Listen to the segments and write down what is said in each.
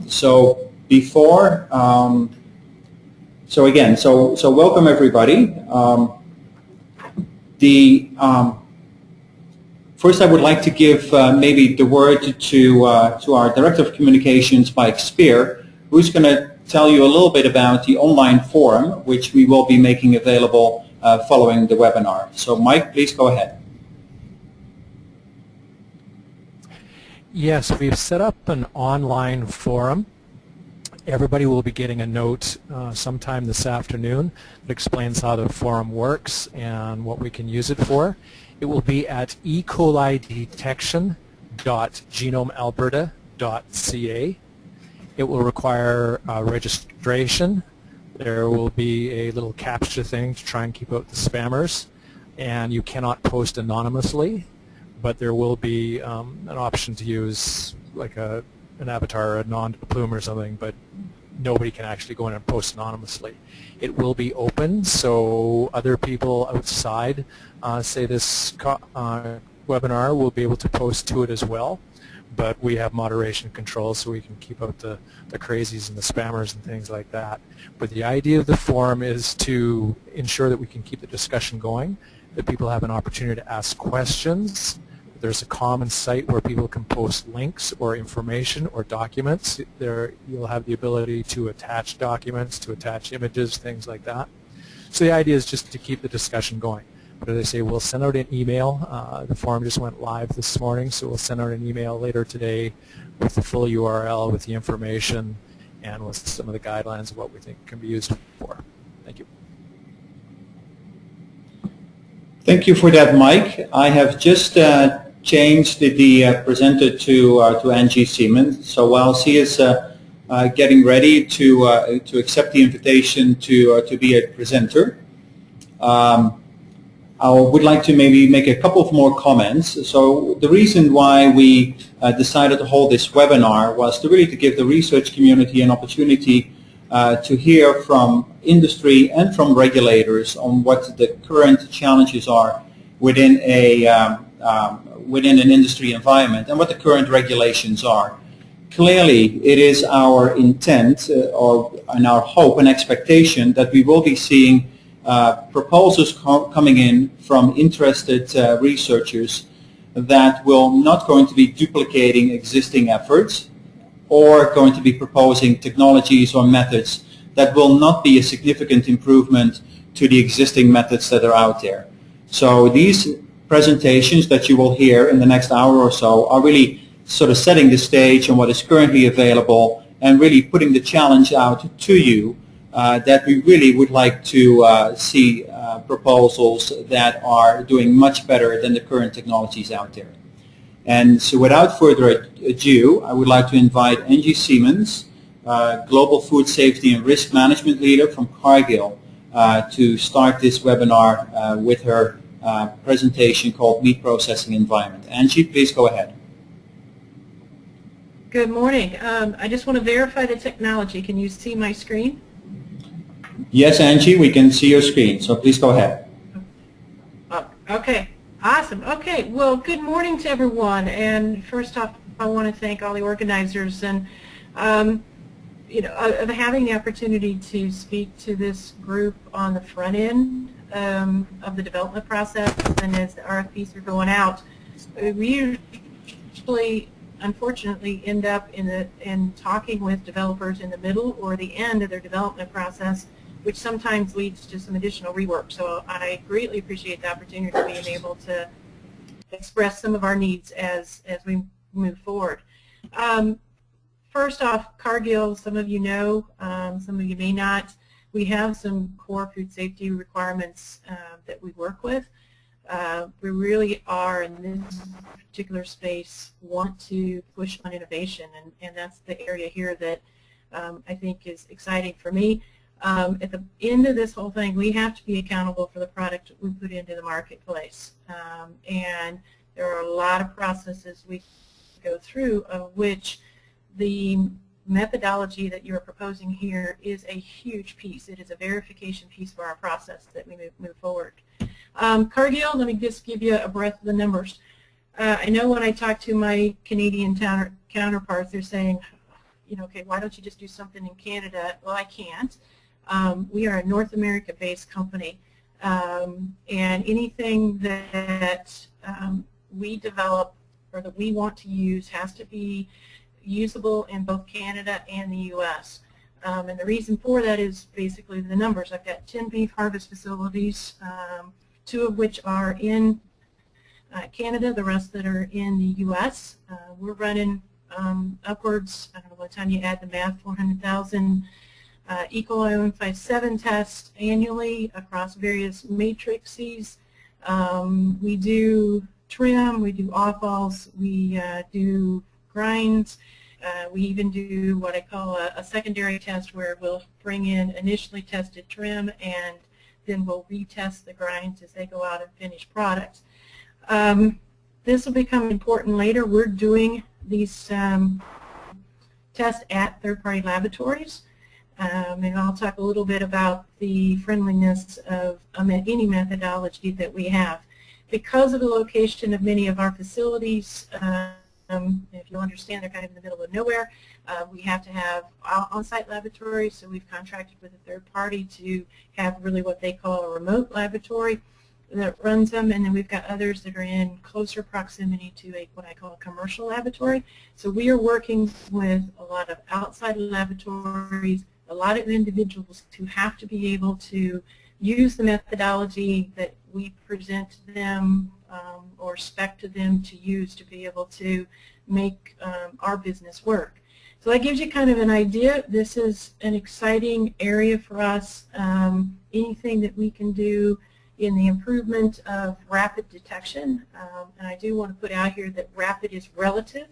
So before, so again, so welcome everybody. First, I would like to give maybe the word to our Director of Communications, Mike Spear, who's going to tell you a little bit about the online forum, which we will be making available following the webinar. So Mike, please go ahead. Yes, we've set up an online forum. Everybody will be getting a note sometime this afternoon that explains how the forum works and what we can use it for. It will be at ecolidetection.genomealberta.ca. It will require registration. There will be a little CAPTCHA thing to try and keep out the spammers, and you cannot post anonymously, but there will be an option to use like an avatar or a non-plume or something, but nobody can actually go in and post anonymously. It will be open, so other people outside, say this webinar, will be able to post to it as well, but we have moderation controls so we can keep out the crazies and the spammers and things like that. But the idea of the forum is to ensure that we can keep the discussion going, that people have an opportunity to ask questions. There's a common site where people can post links or information or documents. There you'll have the ability to attach documents, to attach images, things like that. So the idea is just to keep the discussion going. But as I say, we'll send out an email. The forum just went live this morning, so we'll send out an email later today with the full URL, with the information, and with some of the guidelines of what we think can be used for. Thank you. Thank you for that, Mike. I have just changed the presenter to Angie Siemens. So while she is getting ready to accept the invitation to be a presenter, I would like to maybe make a couple of more comments. So the reason why we decided to hold this webinar was to really to give the research community an opportunity to hear from industry and from regulators on what the current challenges are within within an industry environment and what the current regulations are. Clearly, it is our intent and our hope and expectation that we will be seeing proposals coming in from interested researchers that will not going to be duplicating existing efforts or going to be proposing technologies or methods that will not be a significant improvement to the existing methods that are out there. So these presentations that you will hear in the next hour or so are really sort of setting the stage on what is currently available and really putting the challenge out to you that we really would like to see proposals that are doing much better than the current technologies out there. And so without further ado, I would like to invite Angie Siemens, Global Food Safety and Risk Management Leader from Cargill, to start this webinar with her presentation called Meat Processing Environment. Angie, please go ahead. Good morning. I just want to verify the technology. Can you see my screen? Yes, Angie, we can see your screen, so please go ahead. Oh, okay, awesome. Okay, well, good morning to everyone. And first off, I want to thank all the organizers and of having the opportunity to speak to this group on the front end of the development process, and as the RFPs are going out, we usually, unfortunately, end up in talking with developers in the middle or the end of their development process, which sometimes leads to some additional rework. So I greatly appreciate the opportunity of being able to express some of our needs as we move forward. First off, Cargill, some of you know, some of you may not. We have some core food safety requirements that we work with. We really are, in this particular space, want to push on innovation, and that's the area here that I think is exciting for me. At the end of this whole thing, we have to be accountable for the product we put into the marketplace. And there are a lot of processes we go through, of which the methodology that you're proposing here is a huge piece. It is a verification piece for our process that we move forward. Cargill, let me just give you a breath of the numbers. I know when I talk to my Canadian counterparts, they're saying, okay, why don't you just do something in Canada? Well, I can't. We are a North America-based company, and anything that we develop or that we want to use has to be usable in both Canada and the U.S. And the reason for that is basically the numbers. I've got 10 beef harvest facilities, 2 of which are in Canada, the rest that are in the U.S. We're running upwards, I don't know, by the time you add the math, 400,000 EColi 157 tests annually across various matrices. We do trim, we do offals, we do grinds. We even do what I call a secondary test where we'll bring in initially tested trim and then we'll retest the grinds as they go out and finish products. This will become important later. We're doing these tests at third-party laboratories. And I'll talk a little bit about the friendliness of any methodology that we have. Because of the location of many of our facilities, if you'll understand, they're kind of in the middle of nowhere. We have to have on-site laboratories, so we've contracted with a third party to have really what they call a remote laboratory that runs them, and then we've got others that are in closer proximity to what I call a commercial laboratory. So we are working with a lot of outside laboratories, a lot of individuals who have to be able to use the methodology that we present to them or spec to them to use to be able to make our business work. So that gives you kind of an idea. This is an exciting area for us. Anything that we can do in the improvement of rapid detection, and I do want to put out here that rapid is relative.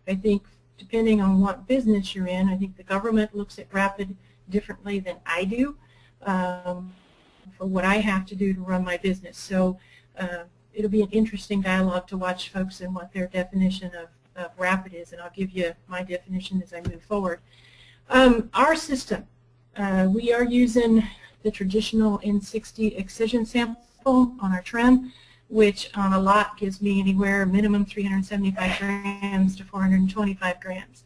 I think depending on what business you're in, I think the government looks at rapid differently than I do for what I have to do to run my business. So it'll be an interesting dialogue to watch folks and what their definition of rapid is, and I'll give you my definition as I move forward. Our system, we are using the traditional N60 excision sample on our trim, which on a lot gives me anywhere minimum 375 grams to 425 grams.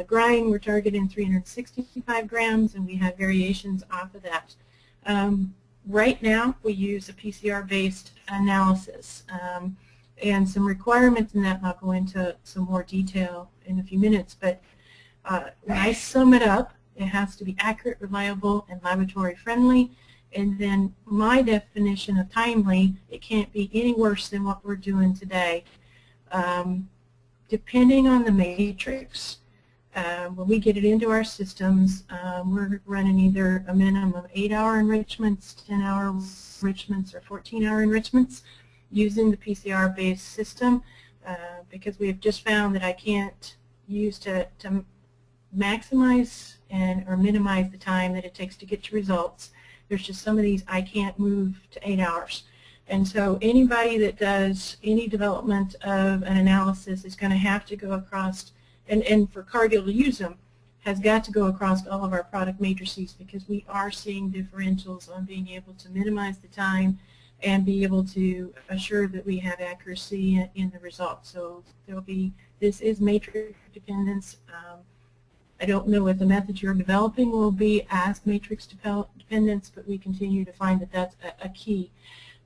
Grind, we're targeting 365 grams, and we have variations off of that. Right now, we use a PCR-based analysis, and some requirements in that, and I'll go into some more detail in a few minutes, but when I sum it up, it has to be accurate, reliable, and laboratory friendly. And then my definition of timely, it can't be any worse than what we're doing today. Depending on the matrix, when we get it into our systems, we're running either a minimum of 8-hour enrichments, 10-hour enrichments, or 14-hour enrichments using the PCR-based system because we have just found that I can't use to maximize or minimize the time that it takes to get to results. There's just some of these I can't move to 8 hours. And so anybody that does any development of an analysis is going to have to go across, and for Cargill to use them, has got to go across all of our product matrices because we are seeing differentials on being able to minimize the time and be able to assure that we have accuracy in the results. So there'll be, this is matrix dependence. I don't know if the methods you're developing will be as matrix dependence, but we continue to find that that's a key.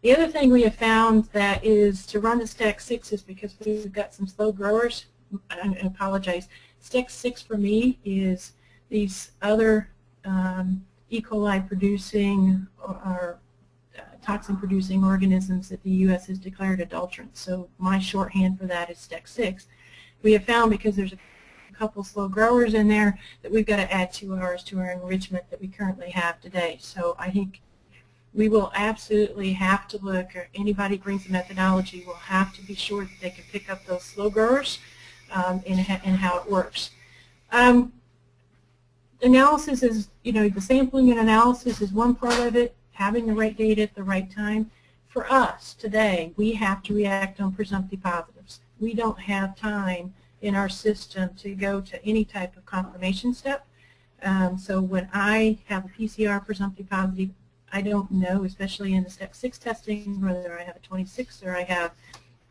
The other thing we have found that is to run the Stack 6 is because we've got some slow growers. I apologize. Stack 6 for me is these other E. coli producing or toxin producing organisms that the U.S. has declared adulterants. So my shorthand for that is Stack 6. We have found because there's a couple slow growers in there that we've got to add 2 hours to our enrichment that we currently have today. So I think we will absolutely have to look, or anybody brings a methodology will have to be sure that they can pick up those slow growers and how it works. Analysis is, the sampling and analysis is one part of it, having the right data at the right time. For us today, we have to react on presumptive positives. We don't have time in our system to go to any type of confirmation step. So when I have a PCR presumptive positive, I don't know, especially in the Step 6 testing, whether I have a 26 or I have,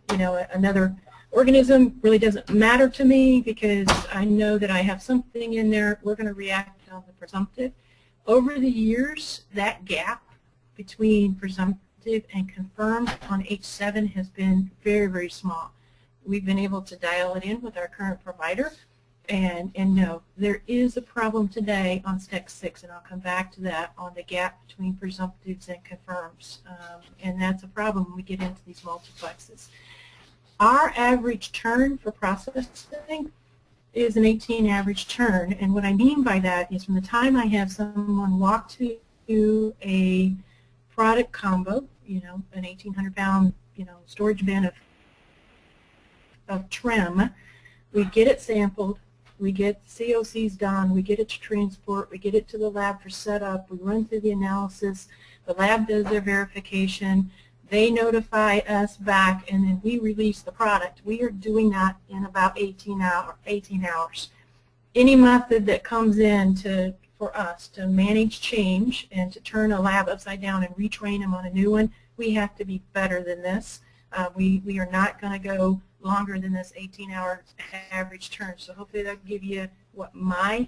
another organism really doesn't matter to me because I know that I have something in there. We're going to react on the presumptive. Over the years, that gap between presumptive and confirmed on H7 has been very, very small. We've been able to dial it in with our current provider, and no, there is a problem today on STEC 6, and I'll come back to that, on the gap between presumptives and confirms, and that's a problem when we get into these multiplexes. Our average turn for processing is an 18 average turn, and what I mean by that is from the time I have someone walk to a product combo, you know, an 1,800-pound, you know, storage bin of trim, we get it sampled, we get COCs done, we get it to transport, we get it to the lab for setup, we run through the analysis, the lab does their verification, they notify us back, and then we release the product. We are doing that in about 18 hours. Any method that comes in for us to manage change and to turn a lab upside down and retrain them on a new one, we have to be better than this. We are not going to go longer than this 18-hour average turn. So hopefully that will give you what my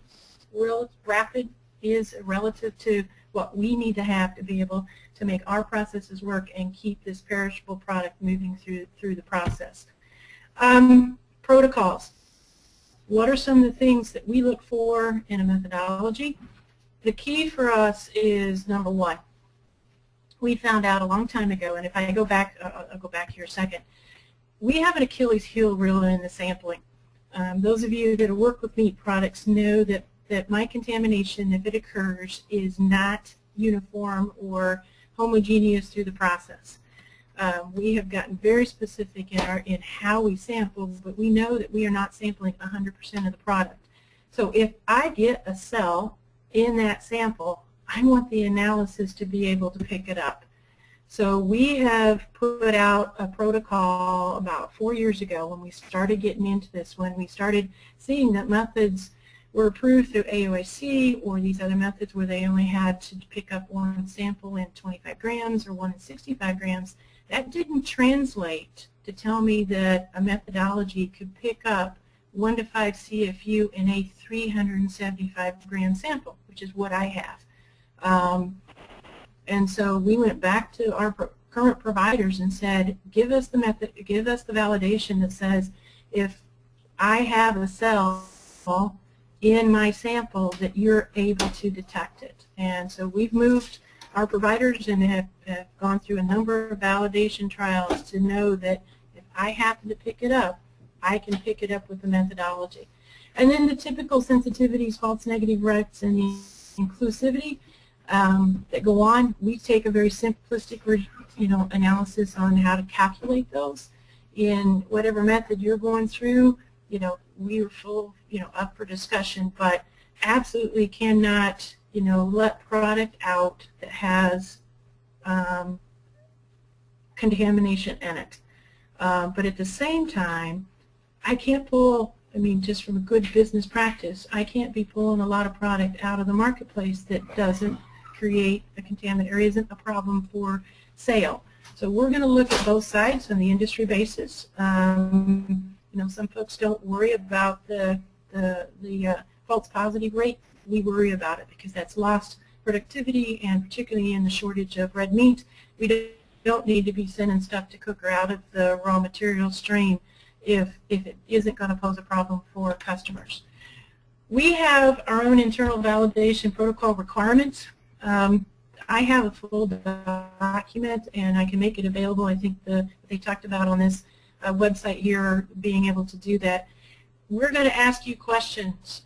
real rapid is relative to what we need to have to be able to make our processes work and keep this perishable product moving through the process. Protocols. What are some of the things that we look for in a methodology? The key for us is, number one, we found out a long time ago, and if I go back, I'll go back here a second, we have an Achilles heel really in the sampling. Those of you that have worked with meat products know that my contamination, if it occurs, is not uniform or homogeneous through the process. We have gotten very specific in how we sample, but we know that we are not sampling 100% of the product. So if I get a cell in that sample, I want the analysis to be able to pick it up. So we have put out a protocol about 4 years ago when we started getting into this, when we started seeing that methods were approved through AOAC or these other methods where they only had to pick up one sample in 25 grams or one in 65 grams. That didn't translate to tell me that a methodology could pick up 1 to 5 CFU in a 375 gram sample, which is what I have. And so we went back to our current providers and said, give us the method, give us the validation that says if I have a cell in my sample that you're able to detect it. And so we've moved our providers and have gone through a number of validation trials to know that if I happen to pick it up, I can pick it up with the methodology. And then the typical sensitivities, false negative rates, and the inclusivity that go on. We take a very simplistic, analysis on how to calculate those. In whatever method you're going through, we are full, up for discussion, but absolutely cannot, let product out that has contamination in it. But at the same time, I can't pull, just from a good business practice, I can't be pulling a lot of product out of the marketplace that doesn't create a contaminant or isn't a problem for sale. So we're going to look at both sides on the industry basis. Some folks don't worry about the false positive rate. We worry about it because that's lost productivity, and particularly in the shortage of red meat, we don't need to be sending stuff to cooker out of the raw material stream if it isn't going to pose a problem for customers. We have our own internal validation protocol requirements. I have a full document, and I can make it available. I think they talked about on this website here being able to do that. We're going to ask you questions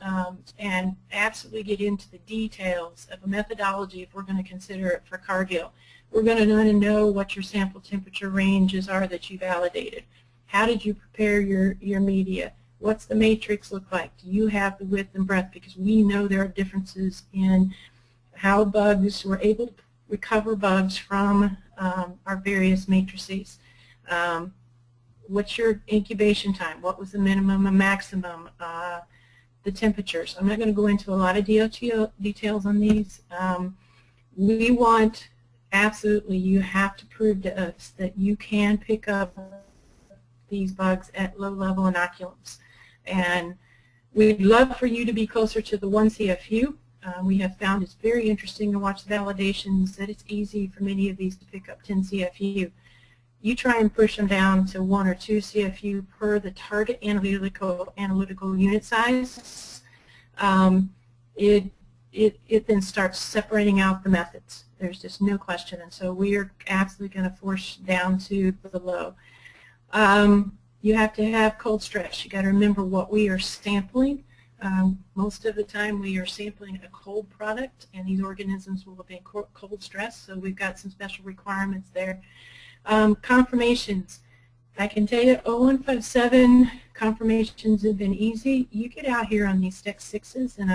and absolutely get into the details of a methodology if we're going to consider it for Cargill. We're going to want to know what your sample temperature ranges are that you validated. How did you prepare your media? What's the matrix look like? Do you have the width and breadth? Because we know there are differences in how bugs, we're able to recover bugs from our various matrices. What's your incubation time? What was the minimum and maximum? The temperatures. I'm not going to go into a lot of details on these. We want, absolutely, you have to prove to us that you can pick up these bugs at low-level inoculums. And we'd love for you to be closer to the 1 CFU. We have found it's very interesting to watch the validations, that it's easy for many of these to pick up 10 CFU. You try and push them down to 1 or 2 CFU per the target analytical unit size. It then starts separating out the methods. There's just no question, and so we are absolutely going to force down to the low. You have to have cold stress. You got to remember what we are sampling. Most of the time we are sampling a cold product, and these organisms will have been cold stressed, so we've got some special requirements there. Confirmations. I can tell you 0157 confirmations have been easy. You get out here on these Stec 6s, and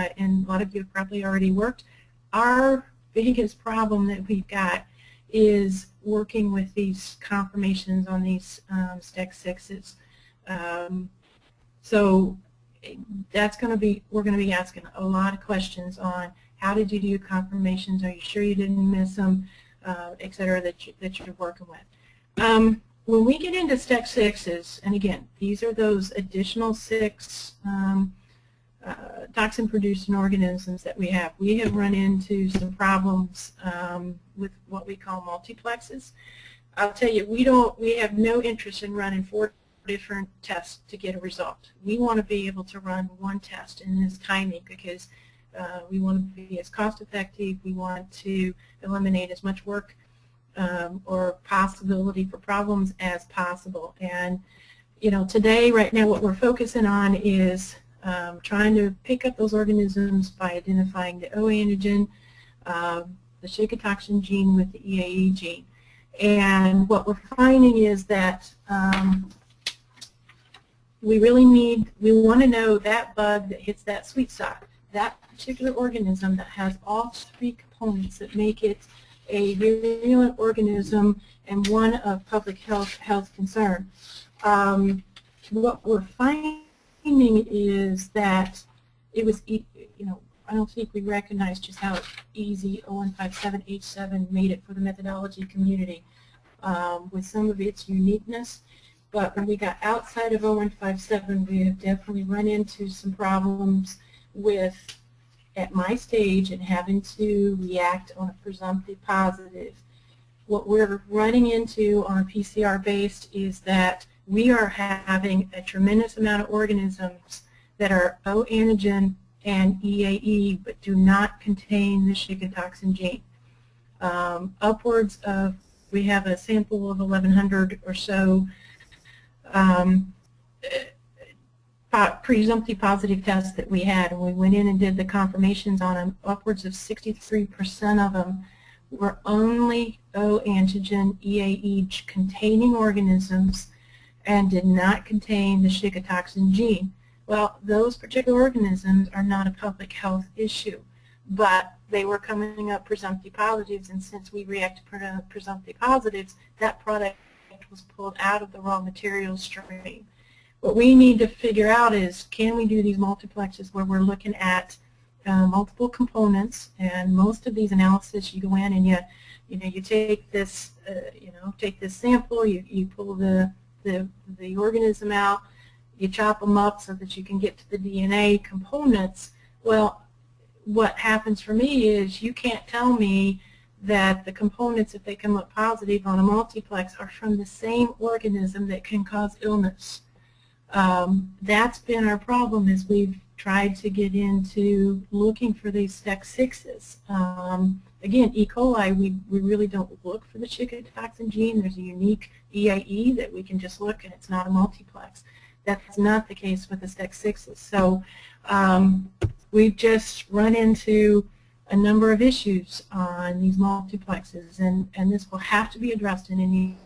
a lot of you have probably already worked. Our biggest problem that we've got is working with these confirmations on these Stec 6s. So that's going to be, we're going to be asking a lot of questions on how did you do confirmations, are you sure you didn't miss them, et cetera, that you're working with. When we get into Stec 6s, and again, these are those additional 6 toxin-producing organisms that we have run into some problems with what we call multiplexes. I'll tell you, we have no interest in running 4 different tests to get a result. We want to be able to run one test in this timing because we want to be as cost effective. We want to eliminate as much work or possibility for problems as possible. And you know, today, right now, what we're focusing on is trying to pick up those organisms by identifying the O antigen, the shigatoxin gene with the EAE gene. And what we're finding is that we want to know that bug that hits that sweet spot, that particular organism that has all 3 components that make it a virulent organism and one of public health concern. What we're finding is that it was, you know, I don't think we recognized just how easy 0157H7 made it for the methodology community with some of its uniqueness. But when we got outside of 0157, we have definitely run into some problems with, at my stage, and having to react on a presumptive positive. What we're running into on a PCR based is that we are having a tremendous amount of organisms that are O antigen and EAE but do not contain the shigatoxin gene. Upwards of, we have a sample of 1,100 or so presumptive positive tests that we had, and we went in and did the confirmations on them. Upwards of 63% of them were only O antigen EAE containing organisms and did not contain the shigatoxin gene. Well, those particular organisms are not a public health issue, but they were coming up presumptive positives, and since we react to presumptive positives, that product was pulled out of the raw material stream. What we need to figure out is, can we do these multiplexes where we're looking at multiple components, and most of these analysis, you go in and you take this take this sample, you pull the organism out, you chop them up so that you can get to the DNA components. Well, what happens for me is you can't tell me that the components, if they come up positive on a multiplex, are from the same organism that can cause illness. That's been our problem as we've tried to get into looking for these Stec 6s. Again, E. coli, we really don't look for the shigatoxin gene. There's a unique EAE that we can just look, and it's not a multiplex. That's not the case with the Stec 6s. So we've just run into a number of issues on these multiplexes, and this will have to be addressed in any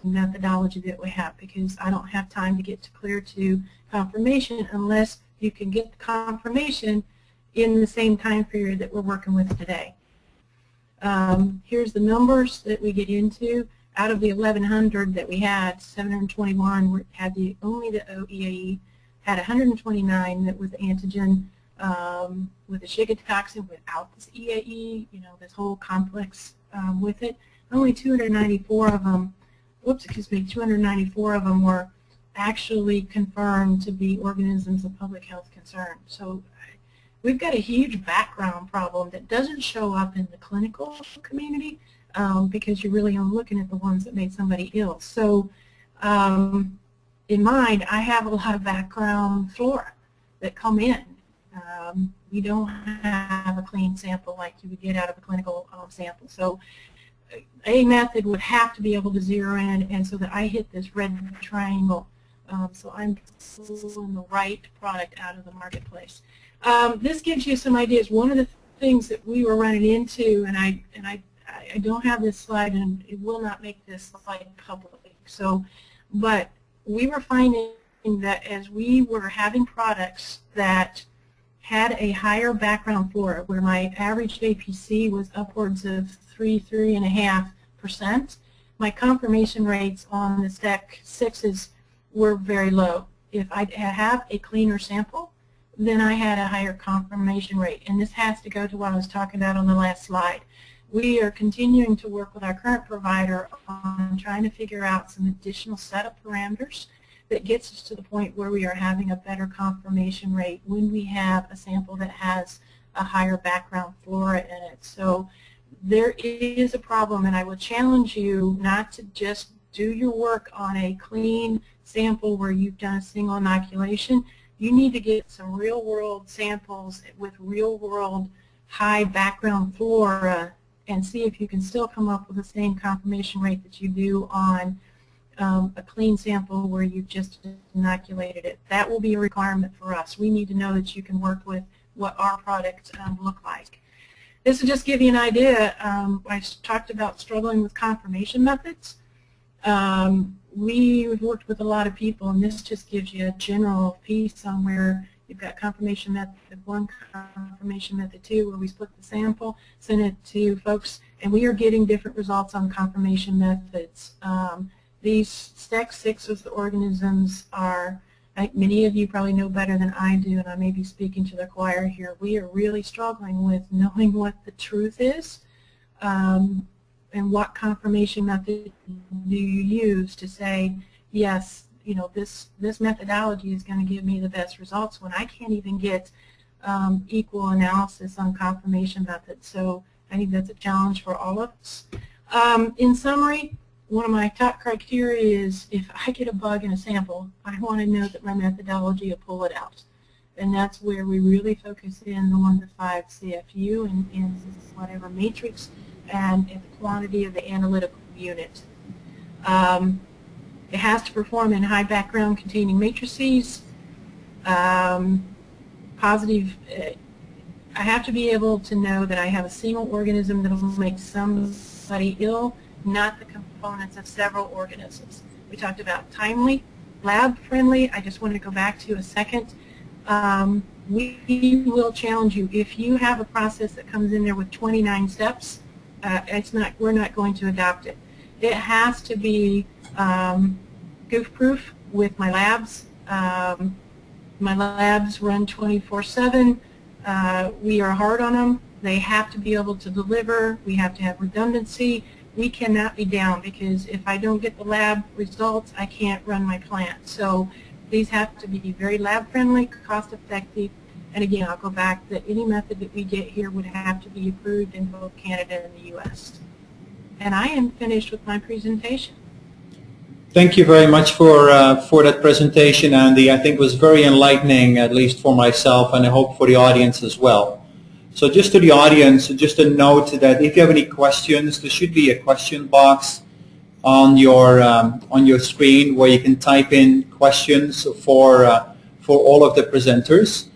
methodology that we have, because I don't have time to get to clear to confirmation unless you can get the confirmation in the same time period that we're working with today. Here's the numbers that we get into. Out of the 1,100 that we had, 721 had only the OEAE, had 129 that was antigen with the shigatoxin without this EAE, this whole complex with it. Only 294 of them, 294 of them were actually confirmed to be organisms of public health concern. So we've got a huge background problem that doesn't show up in the clinical community because you're really only looking at the ones that made somebody ill. So in mind, I have a lot of background flora that come in. We don't have a clean sample like you would get out of a clinical sample. So a method would have to be able to zero in, and so that I hit this red triangle, so I'm pulling the right product out of the marketplace. This gives you some ideas. One of the things that we were running into, and I don't have this slide, and it will not make this slide public. So, but we were finding that as we were having products that had a higher background flora, where my average APC was upwards of 3.5%, my confirmation rates on the Dec 6s were very low. If I have a cleaner sample, then I had a higher confirmation rate. And this has to go to what I was talking about on the last slide. We are continuing to work with our current provider on trying to figure out some additional setup parameters that gets us to the point where we are having a better confirmation rate when we have a sample that has a higher background flora in it. So there is a problem, and I would challenge you not to just do your work on a clean sample where you've done a single inoculation. You need to get some real-world samples with real-world high background flora and see if you can still come up with the same confirmation rate that you do on a clean sample where you've just inoculated it. That will be a requirement for us. We need to know that you can work with what our products look like. This will just give you an idea. I talked about struggling with confirmation methods. We've worked with a lot of people, and this just gives you a general piece on where you've got confirmation method 1, confirmation method 2, where we split the sample, send it to folks, and we are getting different results on confirmation methods. These Dec 6 of the organisms are, I think many of you probably know better than I do, and I may be speaking to the choir here. We are really struggling with knowing what the truth is and what confirmation method do you use to say, yes, you know, this methodology is going to give me the best results when I can't even get equal analysis on confirmation methods. So I think that's a challenge for all of us. In summary, one of my top criteria is if I get a bug in a sample, I want to know that my methodology will pull it out. And that's where we really focus in the 1 to 5 CFU and whatever matrix and the quantity of the analytical unit. It has to perform in high background containing matrices. Positive, I have to be able to know that I have a single organism that will make somebody ill, not the components of several organisms. We talked about timely, lab-friendly. I just want to go back to a second. We will challenge you. If you have a process that comes in there with 29 steps, we're not going to adopt it. It has to be goof-proof with my labs. My labs run 24/7. We are hard on them. They have to be able to deliver. We have to have redundancy. We cannot be down because if I don't get the lab results, I can't run my plant. So these have to be very lab-friendly, cost-effective, and again, I'll go back that any method that we get here would have to be approved in both Canada and the U.S. And I am finished with my presentation. Thank you very much for that presentation, Andy. I think it was very enlightening, at least for myself, and I hope for the audience as well. So just to the audience, just a note that if you have any questions, there should be a question box on your screen where you can type in questions for all of the presenters.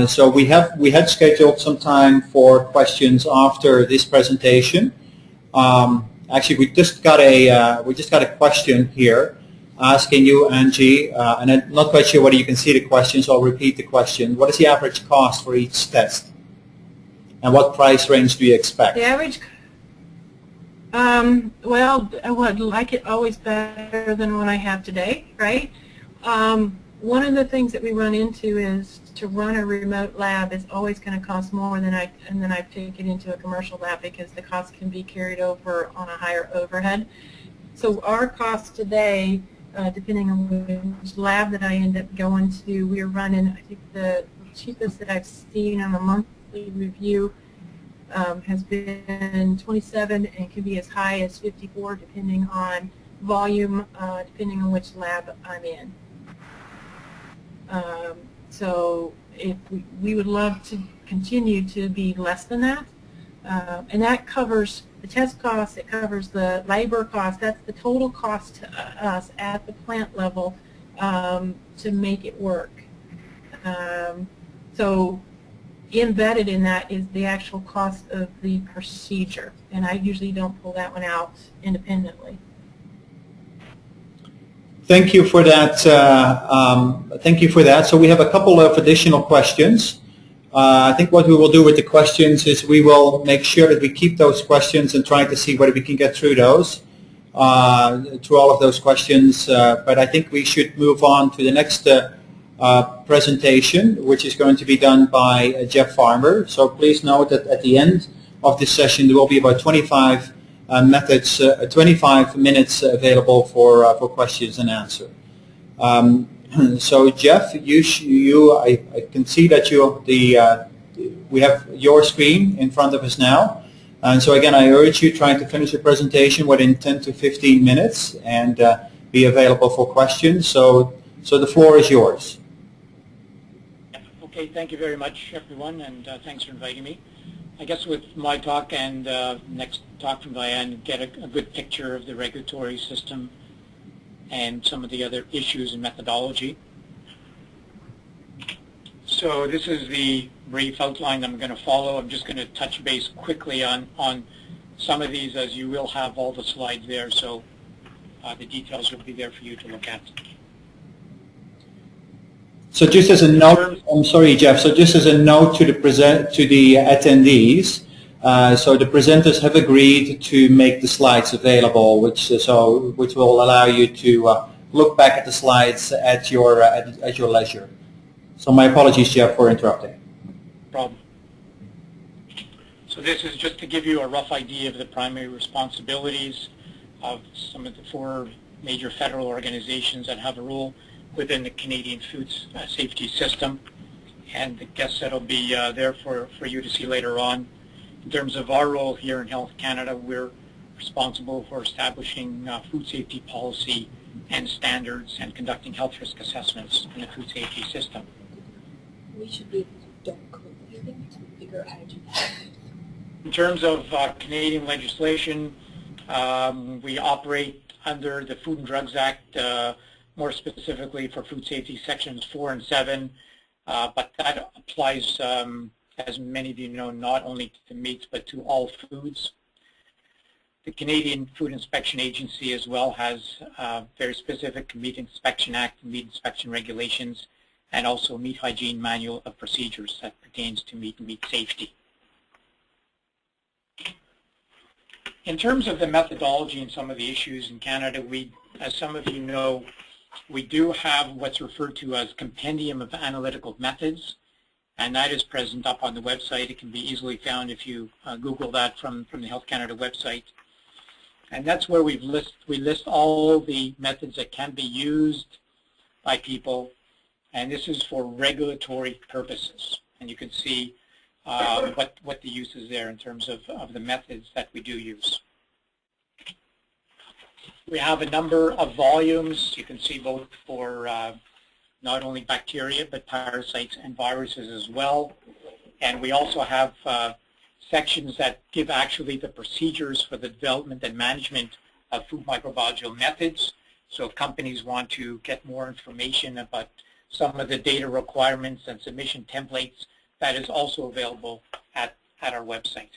So we had scheduled some time for questions after this presentation. Actually, we just got a question here asking you, Angie, and I'm not quite sure whether you can see the question, so I'll repeat the question. What is the average cost for each test, and what price range do you expect? The average, well, I would like it always better than what I have today, right? One of the things that we run into is to run a remote lab is always going to cost more than I take it into a commercial lab because the cost can be carried over on a higher overhead. So our cost today depending on which lab that I end up going to. We're running, I think the cheapest that I've seen on a monthly review has been 27 and can be as high as 54 depending on volume, depending on which lab I'm in. So if we would love to continue to be less than that. And that covers the test costs, it covers the labor cost, that's the total cost to us at the plant level to make it work. So embedded in that is the actual cost of the procedure, and I usually don't pull that one out independently. Thank you for that. Thank you for that. So we have a couple of additional questions. I think what we will do with the questions is we will make sure that we keep those questions and try to see whether we can get through those, through all of those questions. But I think we should move on to the next presentation, which is going to be done by Jeff Farmer. So please note that at the end of this session there will be about 25 minutes available for questions and answer. So Jeff, I can see that we have your screen in front of us now, and so again I urge you trying to finish your presentation within 10 to 15 minutes and be available for questions. So the floor is yours. Okay, thank you very much everyone, and thanks for inviting me. I guess with my talk and next talk from Diane, get a good picture of the regulatory system and some of the other issues and methodology. So this is the brief outline I'm going to follow. I'm just going to touch base quickly on some of these, as you will have all the slides there, so the details will be there for you to look at. So just as a note, I'm sorry, Jeff. So just as a note to the attendees, so the presenters have agreed to make the slides available, which will allow you to look back at the slides at your leisure. So my apologies, Jeff, for interrupting. No problem. So this is just to give you a rough idea of the primary responsibilities of some of the 4 major federal organizations that have a role within the Canadian food safety system, and the guests that will be there for you to see later on. In terms of our role here in Health Canada, we're responsible for establishing food safety policy and standards and conducting health risk assessments in the food safety system. We should be able to don't code anything to figure out how to do that. In terms of Canadian legislation, we operate under the Food and Drugs Act, more specifically for food safety sections 4 and 7, but that applies, as many of you know, not only to meats but to all foods. The Canadian Food Inspection Agency as well has very specific Meat Inspection Act, meat inspection regulations, and also Meat Hygiene Manual of Procedures that pertains to meat and meat safety. In terms of the methodology and some of the issues in Canada, as some of you know, we do have what's referred to as compendium of analytical methods, and that is present up on the website. It can be easily found if you Google that from the Health Canada website. And that's where we list all the methods that can be used by people, and this is for regulatory purposes. And you can see what the use is there in terms of the methods that we do use. We have a number of volumes. You can see both for not only bacteria but parasites and viruses as well. And we also have sections that give actually the procedures for the development and management of food microbiological methods. So if companies want to get more information about some of the data requirements and submission templates, that is also available at our website.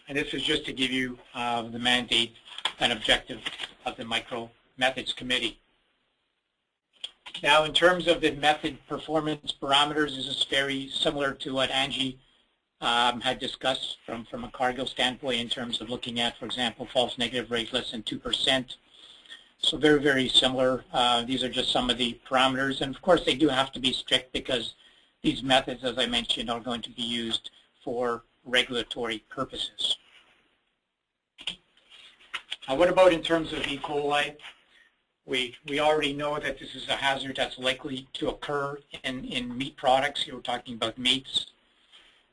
And this is just to give you the mandate and objective of the Micro Methods Committee. Now, in terms of the method performance parameters, this is very similar to what Angie had discussed from a Cargill standpoint in terms of looking at, for example, false negative rate less than 2%. So very, very similar. These are just some of the parameters. And of course, they do have to be strict because these methods, as I mentioned, are going to be used for regulatory purposes. What about in terms of E. coli? We already know that this is a hazard that's likely to occur in meat products. Here we're talking about meats.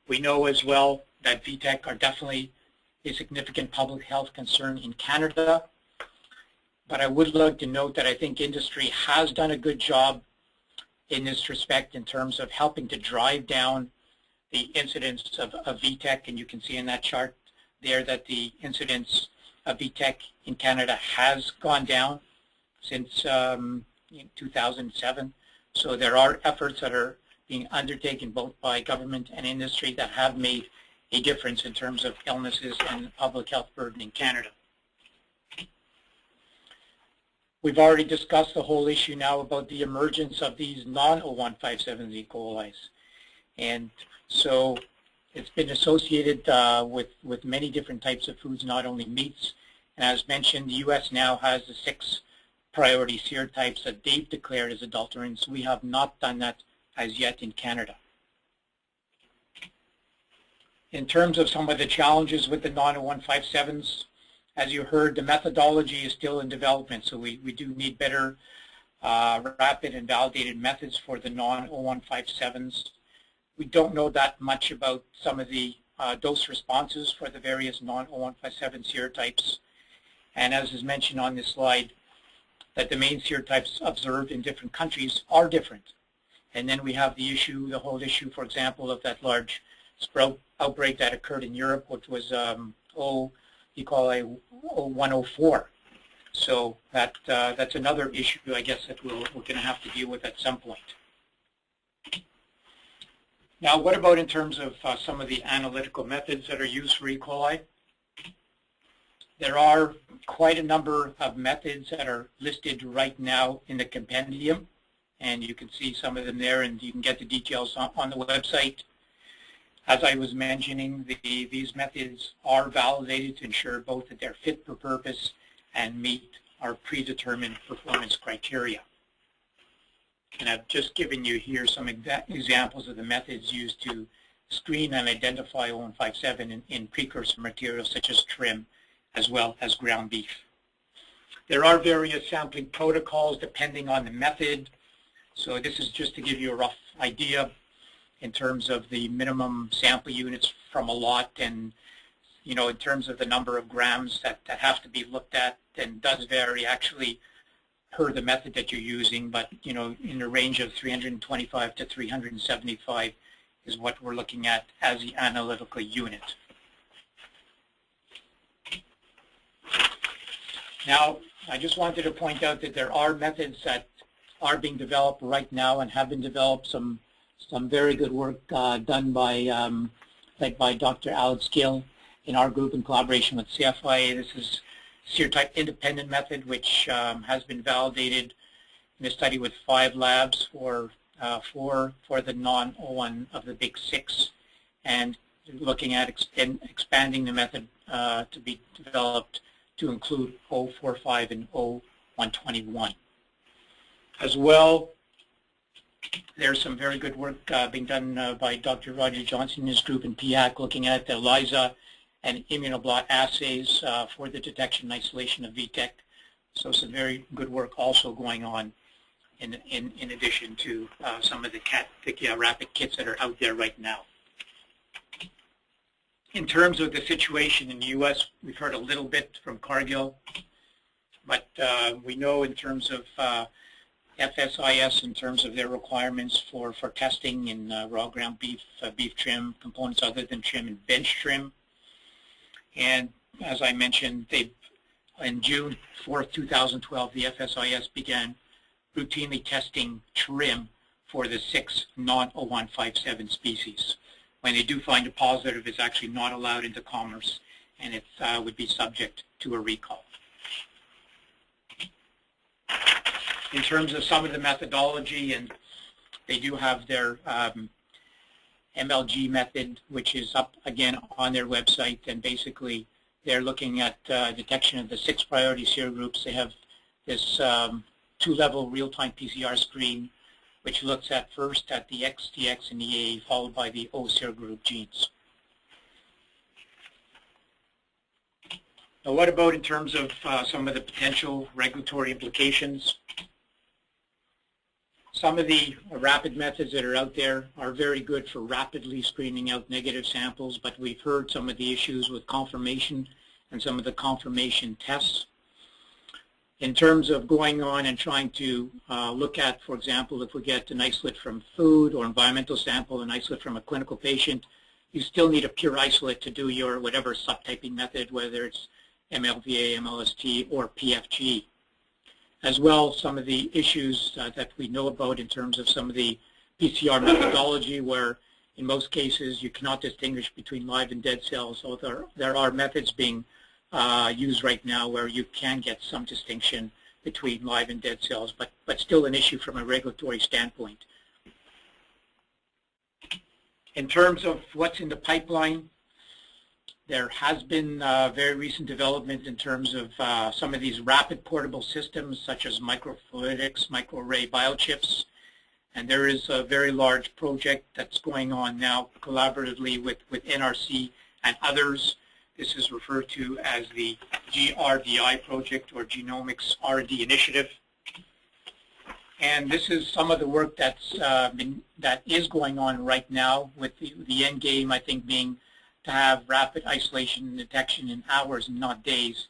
We know as well that VTEC are definitely a significant public health concern in Canada. But I would like to note that I think industry has done a good job in this respect in terms of helping to drive down the incidence of VTEC, and you can see in that chart there that the incidence of VTEC in Canada has gone down since 2007. So there are efforts that are being undertaken both by government and industry that have made a difference in terms of illnesses and public health burden in Canada. We've already discussed the whole issue now about the emergence of these non-0157 E. coli. And so it's been associated with many different types of foods, not only meats. And as mentioned, the U.S. now has the 6 priority serotypes that they've declared as adulterants. We have not done that as yet in Canada. In terms of some of the challenges with the non-0157s, as you heard, the methodology is still in development, so we do need better rapid and validated methods for the non-0157s. We don't know that much about some of the dose responses for the various non-0157 serotypes. And as is mentioned on this slide, that the main serotypes observed in different countries are different. And then we have the issue, the whole issue, for example, of that large sprout outbreak that occurred in Europe, which was EColi 104. So that's another issue, I guess, that we're going to have to deal with at some point. Now, what about in terms of some of the analytical methods that are used for E. coli? There are quite a number of methods that are listed right now in the compendium, and you can see some of them there, and you can get the details on the website. As I was mentioning, these methods are validated to ensure both that they're fit for purpose and meet our predetermined performance criteria. And I've just given you here some examples of the methods used to screen and identify 0157 in precursor materials such as trim, as well as ground beef. There are various sampling protocols depending on the method. So this is just to give you a rough idea in terms of the minimum sample units from a lot, and in terms of the number of grams that have to be looked at, and does vary actually per the method that you're using, but in the range of 325 to 375 is what we're looking at as the analytical unit. Now, I just wanted to point out that there are methods that are being developed right now and have been developed. Some very good work done by led by Dr. Alex Gill in our group in collaboration with CFIA. This is serotype independent method, which has been validated in a study with 5 labs for the non-01 of the big 6, and looking at expanding the method to be developed to include 045 and 0121. As well, there's some very good work being done by Dr. Roger Johnson and his group in PIAC, looking at the ELISA and immunoblot assays for the detection and isolation of VTEC. So some very good work also going on in addition to some of the rapid kits that are out there right now. In terms of the situation in the U.S., we've heard a little bit from Cargill, but we know in terms of FSIS, in terms of their requirements for testing in raw ground beef, beef trim, components other than trim, and bench trim. And as I mentioned, in June 4th, 2012, the FSIS began routinely testing trim for the 6 non-0157 species. When they do find a positive, it's actually not allowed into commerce, and it would be subject to a recall. In terms of some of the methodology, and they do have their MLG method, which is up again on their website, and basically they're looking at detection of the 6 priority serogroups. They have this 2-level real-time PCR screen, which looks at first at the X, TX, and EA, followed by the O serogroup genes. Now, what about in terms of some of the potential regulatory implications? Some of the rapid methods that are out there are very good for rapidly screening out negative samples, but we've heard some of the issues with confirmation and some of the confirmation tests. In terms of going on and trying to look at, for example, if we get an isolate from food or environmental sample, an isolate from a clinical patient, you still need a pure isolate to do your whatever subtyping method, whether it's MLVA, MLST, or PFG. As well, some of the issues that we know about in terms of some of the PCR methodology, where in most cases you cannot distinguish between live and dead cells. So there are methods being used right now where you can get some distinction between live and dead cells, but still an issue from a regulatory standpoint. In terms of what's in the pipeline, there has been very recent development in terms of some of these rapid portable systems such as microfluidics, microarray biochips, and there is a very large project that's going on now collaboratively with NRC and others. This is referred to as the GRDI project, or Genomics R&D Initiative. And this is some of the work that is going on right now, with the end game, I think, being to have rapid isolation and detection in hours and not days.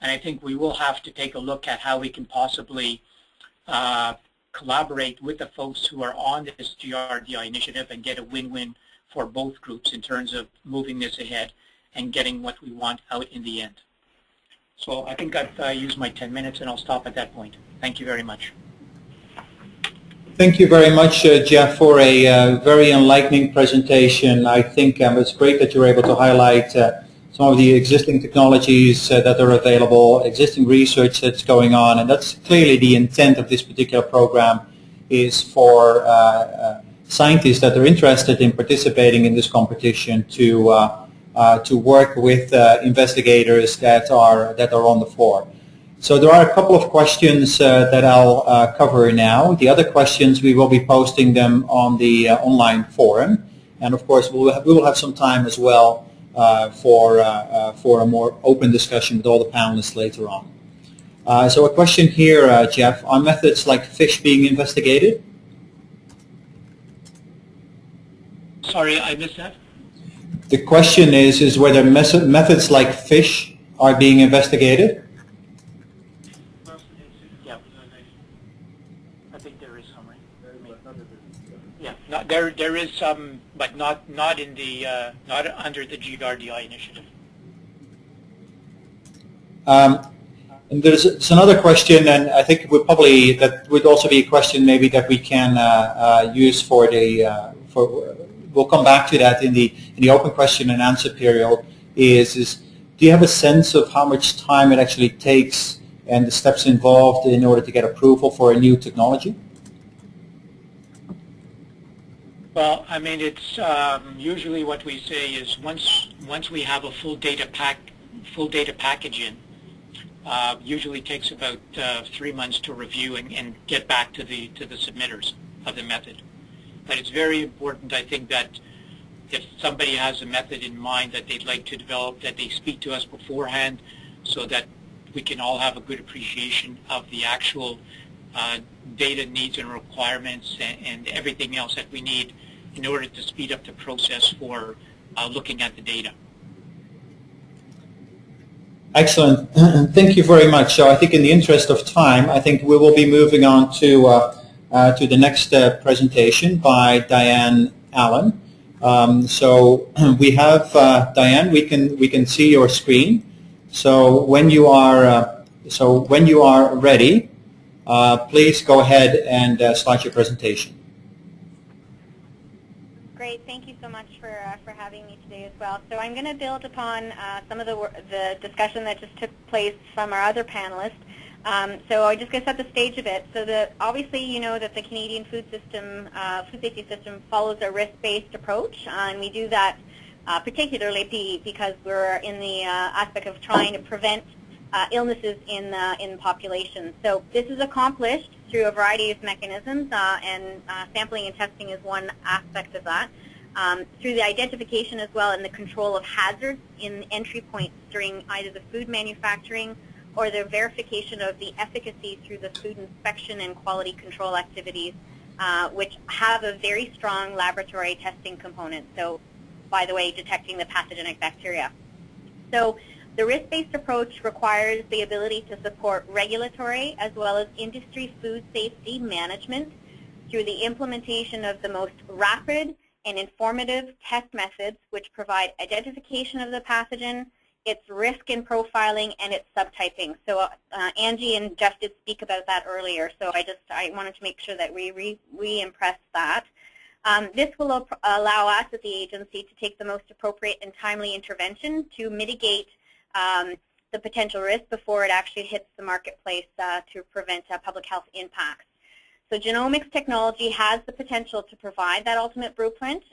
And I think we will have to take a look at how we can possibly collaborate with the folks who are on this GRDI initiative and get a win-win for both groups in terms of moving this ahead and getting what we want out in the end. So I think I've used my 10 minutes, and I'll stop at that point. Thank you very much. Thank you very much, Jeff, for a very enlightening presentation. I think it's great that you were able to highlight some of the existing technologies that are available, existing research that's going on, and that's clearly the intent of this particular program, is for scientists that are interested in participating in this competition to work with investigators that are on the floor. So there are a couple of questions that I'll cover now. The other questions, we will be posting them on the online forum, and of course we will have some time as well for a more open discussion with all the panelists later on. So a question here, Jeff, are methods like FISH being investigated? Sorry, I missed that. The question is whether methods like FISH are being investigated? Yeah, I think there is some, right? Yeah, there is some, but not in the not under the GRDI initiative. And there's another question, and I think that would also be a question maybe that we can use for the we'll come back to that in the open question and answer period. Is do you have a sense of how much time it actually takes and the steps involved in order to get approval for a new technology? Well, I mean, it's usually what we say is once we have a full data package in, usually takes about 3 months to review and get back to the submitters of the method. But it's very important, I think, that if somebody has a method in mind that they'd like to develop, that they speak to us beforehand so that we can all have a good appreciation of the actual data needs and requirements and everything else that we need in order to speed up the process for looking at the data. Excellent. Thank you very much. So I think in the interest of time, I think we will be moving on to the next presentation by Diane Allen. So we have Diane. We can see your screen. So when you are ready, please go ahead and start your presentation. Great. Thank you so much for having me today as well. So I'm going to build upon some of the discussion that just took place from our other panelists. So I'm just going to set the stage a bit. So obviously you know that the Canadian food safety system follows a risk-based approach, and we do that particularly because we're in the aspect of trying to prevent illnesses in the population. So this is accomplished through a variety of mechanisms, and sampling and testing is one aspect of that. through the identification as well and the control of hazards in entry points during either the food manufacturing or the verification of the efficacy through the food inspection and quality control activities, which have a very strong laboratory testing component. So, by the way, detecting the pathogenic bacteria. So the risk-based approach requires the ability to support regulatory as well as industry food safety management through the implementation of the most rapid and informative test methods which provide identification of the pathogen, its risk in profiling, and its subtyping. So Angie and Jeff did speak about that earlier, so I wanted to make sure that we re-impress that. This will allow us at the agency to take the most appropriate and timely intervention to mitigate the potential risk before it actually hits the marketplace to prevent public health impacts. So genomics technology has the potential to provide that ultimate blueprint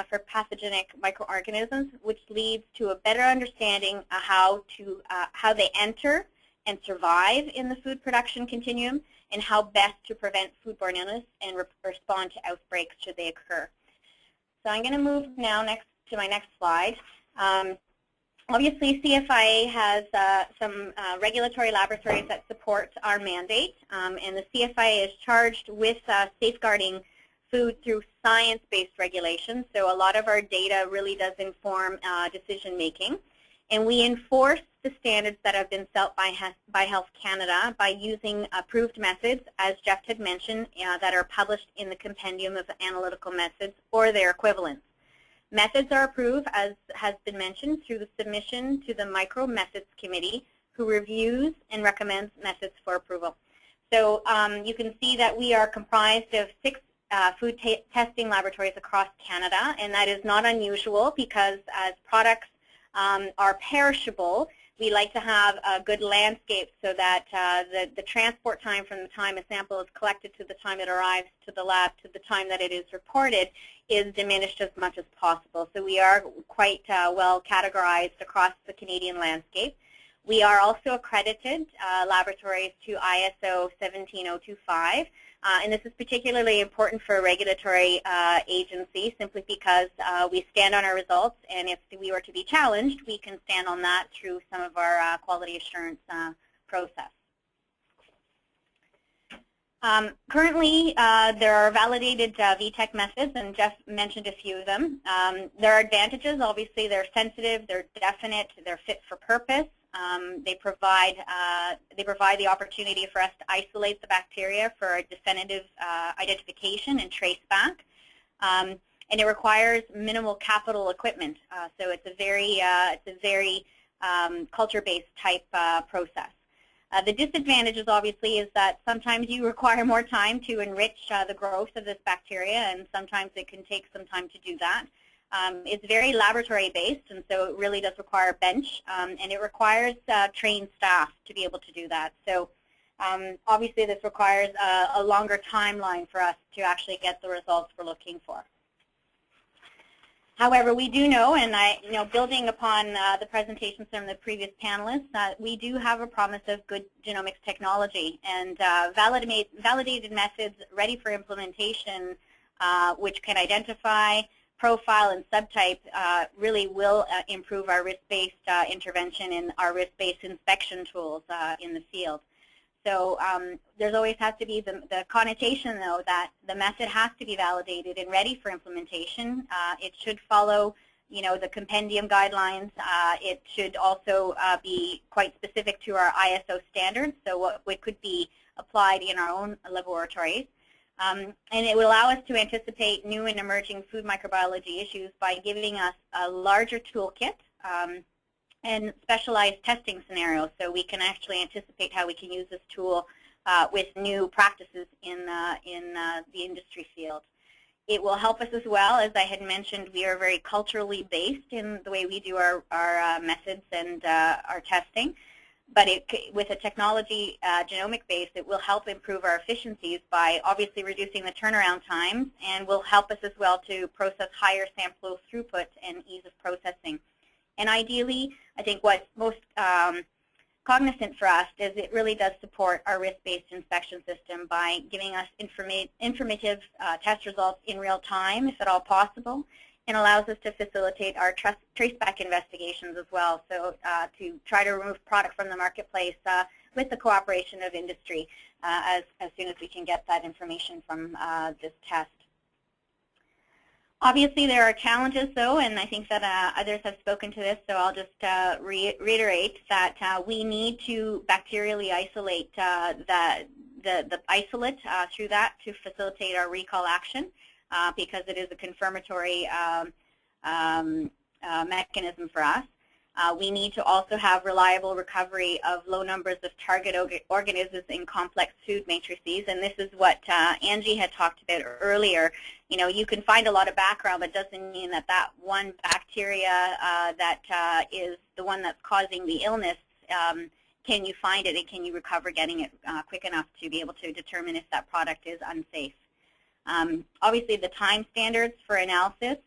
for pathogenic microorganisms, which leads to a better understanding of how they enter and survive in the food production continuum, and how best to prevent foodborne illness and respond to outbreaks should they occur. So I'm going to move now to my next slide. Obviously, CFIA has some regulatory laboratories that support our mandate, and the CFIA is charged with safeguarding food through science-based regulations. So a lot of our data really does inform decision-making. And we enforce the standards that have been set by Health Canada by using approved methods, as Jeff had mentioned, that are published in the Compendium of Analytical Methods or their equivalents. Methods are approved, as has been mentioned, through the submission to the Micro Methods Committee, who reviews and recommends methods for approval. So you can see that we are comprised of 6 food testing laboratories across Canada, and that is not unusual because as products are perishable, we like to have a good landscape so that the transport time from the time a sample is collected to the time it arrives to the lab to the time that it is reported is diminished as much as possible. So we are quite well categorized across the Canadian landscape. We are also accredited laboratories to ISO 17025. And this is particularly important for a regulatory agency simply because we stand on our results, and if we were to be challenged, we can stand on that through some of our quality assurance process. Currently, there are validated VTech methods, and Jeff mentioned a few of them. There are advantages. Obviously, they're sensitive, they're definite, they're fit for purpose. They provide the opportunity for us to isolate the bacteria for a definitive identification and trace back. And it requires minimal capital equipment. So it's a very culture-based type process. The disadvantages, obviously, is that sometimes you require more time to enrich the growth of this bacteria, and sometimes it can take some time to do that. It's very laboratory-based, and so it really does require a bench, and it requires trained staff to be able to do that. So obviously this requires a longer timeline for us to actually get the results we're looking for. However, we do know, and building upon the presentations from the previous panelists, we do have a promise of good genomics technology, and validated methods ready for implementation, which can identify, profile, and subtype really will improve our risk-based intervention and our risk-based inspection tools in the field. So there's always has to be the connotation, though, that the method has to be validated and ready for implementation. It should follow, the compendium guidelines. It should also be quite specific to our ISO standards, so what could be applied in our own laboratories. And it will allow us to anticipate new and emerging food microbiology issues by giving us a larger toolkit and specialized testing scenarios, so we can actually anticipate how we can use this tool with new practices in the industry field. It will help us as well. As I had mentioned, we are very culturally based in the way we do our methods and our testing. But with a technology genomic base, it will help improve our efficiencies by obviously reducing the turnaround times, and will help us as well to process higher sample throughput and ease of processing. And ideally, I think what's most cognizant for us is it really does support our risk-based inspection system by giving us informative test results in real time, if at all possible, and allows us to facilitate our traceback investigations as well, so to try to remove product from the marketplace with the cooperation of industry as soon as we can get that information from this test. Obviously, there are challenges, though, and I think that others have spoken to this, so I'll just reiterate that we need to bacterially isolate the isolate through that to facilitate our recall action because it is a confirmatory mechanism for us. We need to also have reliable recovery of low numbers of target organisms in complex food matrices, and this is what Angie had talked about earlier. You know, you can find a lot of background, but doesn't mean that that one bacteria that is the one that's causing the illness, can you find it and can you recover getting it quick enough to be able to determine if that product is unsafe. Obviously, the time standards for analysis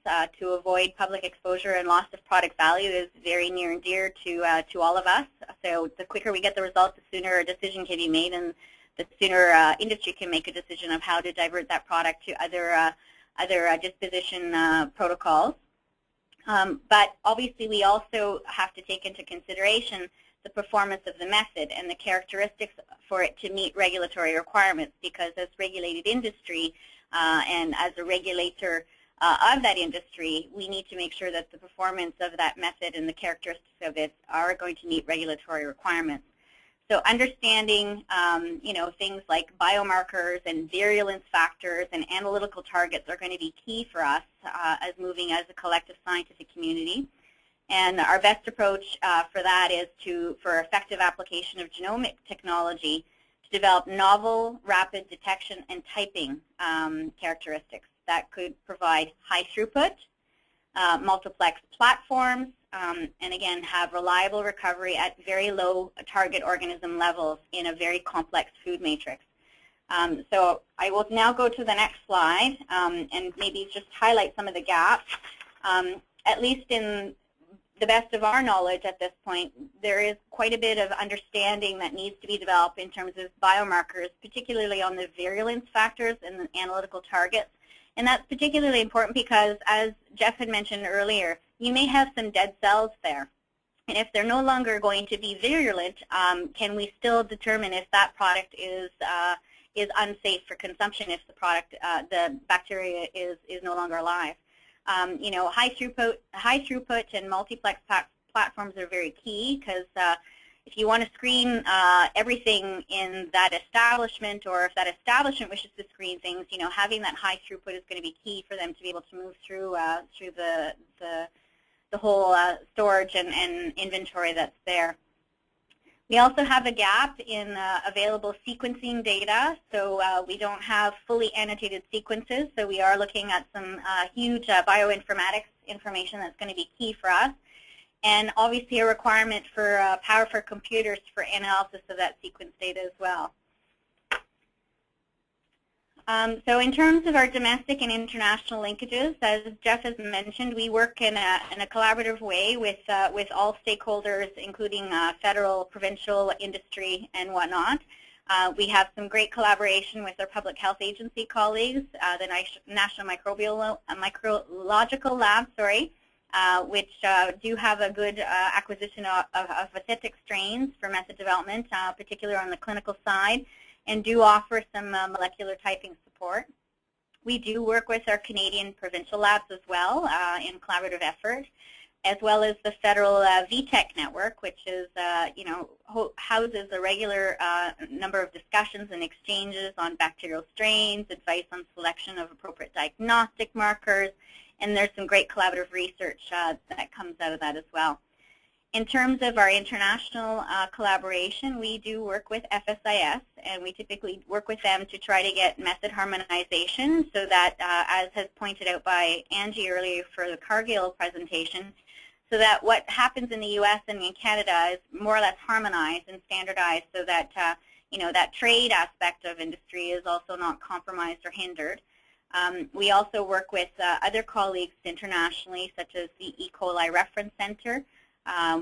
to avoid public exposure and loss of product value is very near and dear to all of us. So the quicker we get the results, the sooner a decision can be made, and the sooner industry can make a decision of how to divert that product to other disposition protocols. But obviously, we also have to take into consideration the performance of the method and the characteristics for it to meet regulatory requirements, because as regulated industry, and as a regulator of that industry, we need to make sure that the performance of that method and the characteristics of it are going to meet regulatory requirements. So understanding, you know, things like biomarkers and virulence factors and analytical targets are going to be key for us as moving as a collective scientific community. And our best approach for that is for effective application of genomic technology, develop novel, rapid detection and typing characteristics that could provide high throughput, multiplex platforms, and again have reliable recovery at very low target organism levels in a very complex food matrix. So I will now go to the next slide and maybe just highlight some of the gaps. At least in the best of our knowledge at this point, there is quite a bit of understanding that needs to be developed in terms of biomarkers, particularly on the virulence factors and the analytical targets. And that's particularly important because, as Jeff had mentioned earlier, you may have some dead cells there. And if they're no longer going to be virulent, can we still determine if that product is unsafe for consumption if the product, the bacteria is no longer alive? You know, high throughput and multiplex platforms are very key, because if you want to screen everything in that establishment, or if that establishment wishes to screen things, you know, having that high throughput is going to be key for them to be able to move through the whole storage and inventory that's there. We also have a gap in available sequencing data, so we don't have fully annotated sequences, so we are looking at some huge bioinformatics information that's going to be key for us, and obviously a requirement for power for computers for analysis of that sequence data as well. So in terms of our domestic and international linkages, as Jeff has mentioned, we work in a collaborative way with all stakeholders, including federal, provincial, industry, and whatnot. We have some great collaboration with our public health agency colleagues, the National Microbiological Lab, which do have a good acquisition of authentic strains for method development, particularly on the clinical side, and do offer some molecular typing support. We do work with our Canadian provincial labs as well in collaborative effort, as well as the federal VTech network, which is, you know, houses a regular number of discussions and exchanges on bacterial strains, advice on selection of appropriate diagnostic markers, and there's some great collaborative research that comes out of that as well. In terms of our international collaboration, we do work with FSIS, and we typically work with them to try to get method harmonization, so that, as has pointed out by Angie earlier for the Cargill presentation, so that what happens in the U.S. and in Canada is more or less harmonized and standardized, so that you know, that trade aspect of industry is also not compromised or hindered. We also work with other colleagues internationally, such as the EColi Reference Center,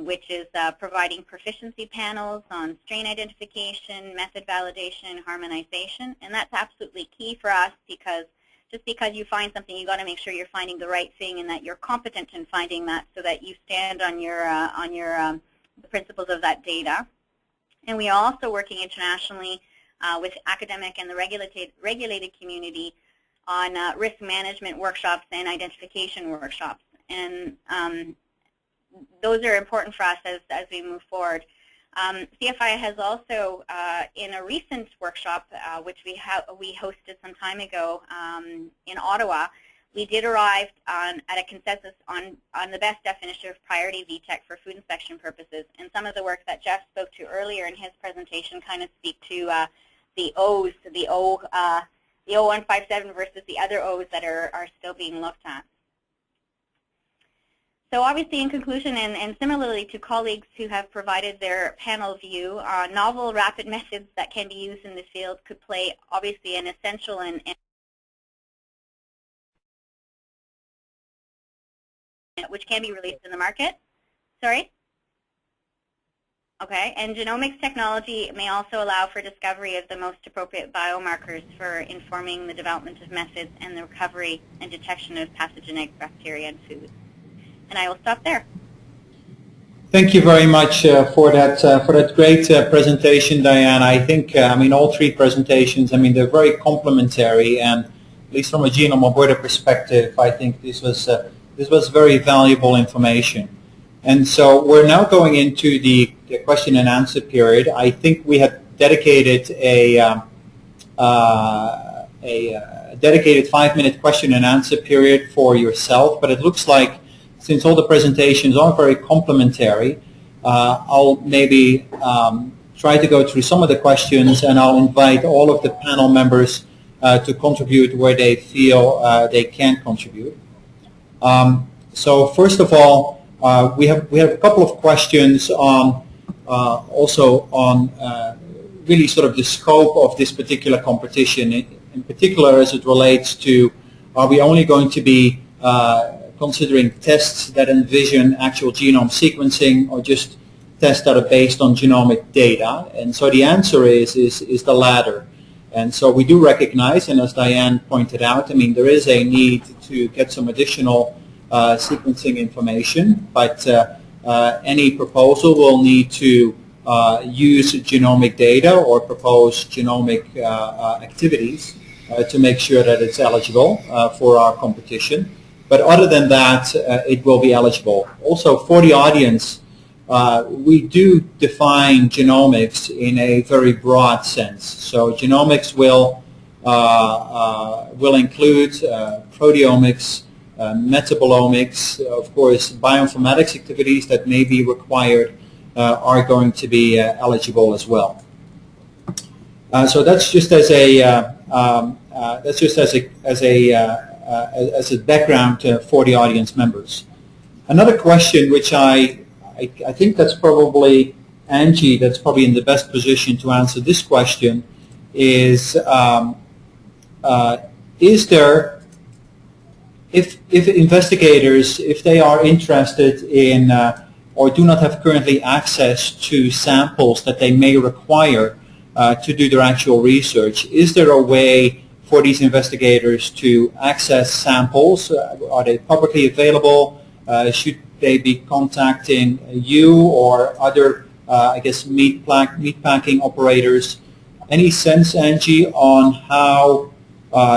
which is providing proficiency panels on strain identification, method validation, and harmonization. And that's absolutely key for us, because just because you find something, you got to make sure you're finding the right thing and that you're competent in finding that, so that you stand on the principles of that data. And we are also working internationally with academic and the regulated community on risk management workshops and identification workshops. And those are important for us as we move forward. CFI has also, in a recent workshop, which we hosted some time ago in Ottawa, we did arrive at a consensus on the best definition of priority VTEC for food inspection purposes. And some of the work that Jeff spoke to earlier in his presentation kind of speak to the O's, the 0157 versus the other O's that are still being looked at. So obviously, in conclusion, and similarly to colleagues who have provided their panel view, novel rapid methods that can be used in this field could play obviously an essential and which can be released in the market. Sorry? Okay, and genomics technology may also allow for discovery of the most appropriate biomarkers for informing the development of methods and the recovery and detection of pathogenic bacteria in food. And I will stop there. Thank you very much for that great presentation, Diane. I think I mean, all three presentations, I mean, they're very complementary, and at least from a Genome Alberta perspective, I think this was very valuable information. And so we're now going into the question and answer period. I think we had dedicated a dedicated 5-minute question and answer period for yourself, but it looks like since all the presentations are very complementary, I'll maybe try to go through some of the questions, and I'll invite all of the panel members to contribute where they feel they can contribute. So first of all, we have a couple of questions on also on really sort of the scope of this particular competition, in particular as it relates to, are we only going to be considering tests that envision actual genome sequencing, or just tests that are based on genomic data? And so the answer is the latter. And so we do recognize, and as Diane pointed out, I mean, there is a need to get some additional sequencing information, but any proposal will need to use genomic data or propose genomic activities to make sure that it's eligible for our competition. But other than that, it will be eligible. Also, for the audience, we do define genomics in a very broad sense. So genomics will include proteomics, metabolomics, of course, bioinformatics activities that may be required are going to be eligible as well. So that's just as a background for the audience members. Another question, which I think that's probably Angie, that's probably in the best position to answer this question, is there, if investigators, if they are interested in or do not have currently access to samples that they may require to do their actual research, is there a way for these investigators to access samples? Are they publicly available? Should they be contacting you or other, I guess, meat packing operators? Any sense, Angie, on how